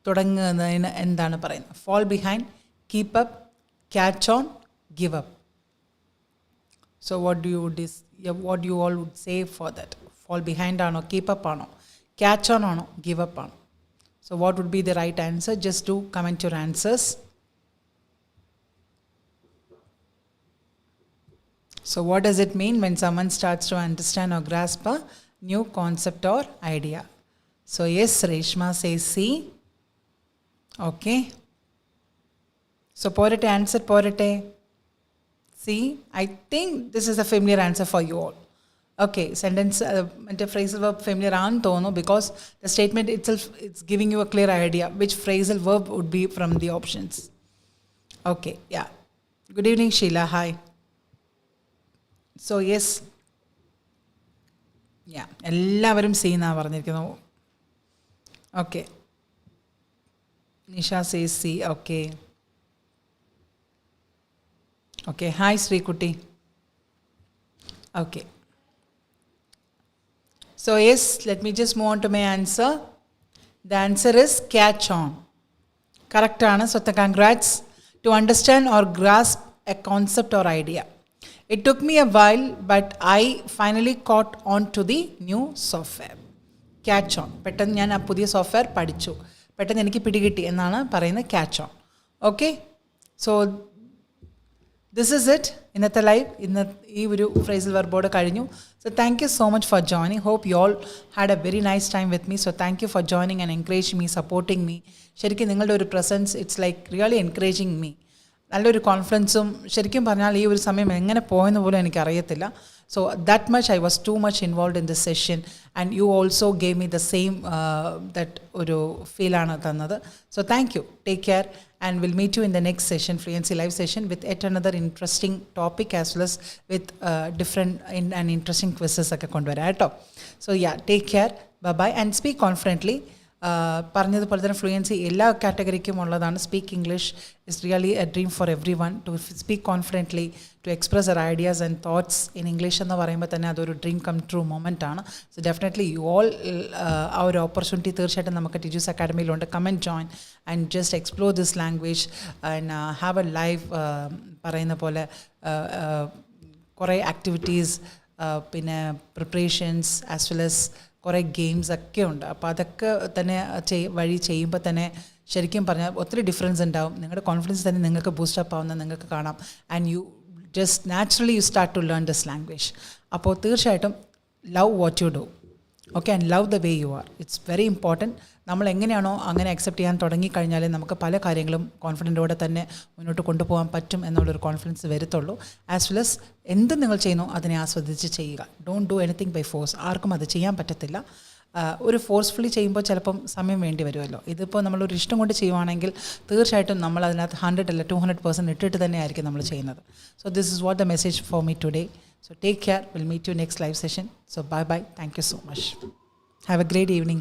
തുടങ്ങുന്നതിന് എന്താണ് പറയുന്നത്? fall behind, keep up, catch on, give up. So what do you all would say for that? fall behind ആണോ, keep up ആണോ, catch on ആണോ, give up ആണോ? So what would be the right answer? Just do comment your answers. So what does it mean when someone starts to understand or grasp a new concept or idea? So yes, Reshma says C. Okay. So porate answer porate. C. I think this is a familiar answer for you all. Okay, sentence phrasal verb familiar aan tono because the statement itself it's giving you a clear idea which phrasal verb would be from the options. Okay, yeah. Good evening Sheila, hi. So yes, yeah, എല്ലാവരും C എന്നാ പറഞ്ഞിരിക്കുന്നു. Okay, Nisha says C. Okay, okay, hi Srikutti. Okay. So yes, let me just move on to my answer. The answer is catch on. Correct answer. So congrats. To understand or grasp a concept or idea. It took me a while, but I finally caught on to the new software. Catch on. പെട്ടെന്ന് ഞാൻ ആ പുതിയ software പഠിച്ചു, പെട്ടെന്ന് എനിക്ക് പിടികിട്ടി എന്നാണ് പറയുന്നത് catch on. Okay, so this is it. ഇന്നത്തെ ലൈവ് ഈ ഒരു ഫ്രേസൽ വെർബോട് കഴിഞ്ഞു. So thank you so much for joining. Hope you all had a very nice time with me. So thank you for joining and encouraging me, supporting me. ശരിക്കും നിങ്ങളുടെ ഒരു presence it's like really encouraging me. നല്ലൊരു കോൺഫിഡൻസും, ശരിക്കും പറഞ്ഞാൽ ഈ ഒരു സമയം എങ്ങനെ പോയെന്ന് പോലും എനിക്കറിയത്തില്ല. So that much I was too much involved in this session and you also gave me the same that ഒരു ഫീലാണ് തന്നത്. So thank you. Take care and we'll meet you in the next session, Fluency live session, with yet another interesting topic as well as with different and interesting quizzes ഒക്കെ കൊണ്ടുവരാം കേട്ടോ. So yeah, take care. Bye bye and speak confidently. പറഞ്ഞതുപോലെ തന്നെ fluency എല്ലാ കാറ്റഗറിക്കും ഉള്ളതാണ്. Speak English is really a dream for everyone. To speak confidently, to express our ideas and thoughts in English എന്ന് പറയുമ്പോൾ തന്നെ അതൊരു ഡ്രീം കം ട്രൂ മൊമെൻ്റ് ആണ്. സോ ഡെഫിനറ്റ്ലി യു ഓൾ ആ ഒരു ഓപ്പർച്യൂണിറ്റി തീർച്ചയായിട്ടും നമുക്ക് ടിജൂസ് അക്കാഡമിയിലുണ്ട്. Come and join and just explore this language and have a live. പറയുന്ന പോലെ കുറേ ആക്ടിവിറ്റീസ്, പിന്നെ പ്രിപ്പറേഷൻസ് ആസ് വെൽ ആസ് കുറേ ഗെയിംസ് ഒക്കെ ഉണ്ട്. അപ്പോൾ അതൊക്കെ തന്നെ വഴി ചെയ്യുമ്പോൾ തന്നെ ശരിക്കും പറഞ്ഞാൽ ഒത്തിരി ഡിഫറൻസ് ഉണ്ടാവും. നിങ്ങളുടെ കോൺഫിഡൻസ് തന്നെ നിങ്ങൾക്ക് ബൂസ്റ്റപ്പ് ആവുന്ന നിങ്ങൾക്ക് കാണാം. And you just naturally you start to learn this language. അപ്പോൾ തീർച്ചയായിട്ടും love what you do. Okay, and love the way you are. It's very important. നമ്മൾ എങ്ങനെയാണോ അങ്ങനെ അക്സെപ്റ്റ് ചെയ്യാൻ തുടങ്ങിക്കഴിഞ്ഞാൽ നമുക്ക് പല കാര്യങ്ങളും കോൺഫിഡൻറ്റോടെ തന്നെ മുന്നോട്ട് കൊണ്ടുപോകാൻ പറ്റും എന്നുള്ളൊരു കോൺഫിഡൻസ് വരത്തുള്ളൂ. ആസ് വെൽ എസ് എന്ത് നിങ്ങൾ ചെയ്യുന്നു അതിനെ ആസ്വദിച്ച് ചെയ്യുക. Don't do anything by force. ആർക്കും അത് ചെയ്യാൻ പറ്റത്തില്ല. ഒരു ഫോഴ്സ്ഫുള്ളി ചെയ്യുമ്പോൾ ചിലപ്പം സമയം വേണ്ടി വരുമല്ലോ. ഇതിപ്പോൾ നമ്മളൊരു ഇഷ്ടം കൊണ്ട് ചെയ്യുവാണെങ്കിൽ തീർച്ചയായിട്ടും നമ്മൾ അതിനകത്ത് 100 അല്ല 200% ഇട്ടിട്ട് തന്നെ ആയിരിക്കും നമ്മൾ ചെയ്യുന്നത്. So this is what the message for me today. So take care. We'll meet you next live session. So bye bye. Thank you so much. Have a great evening.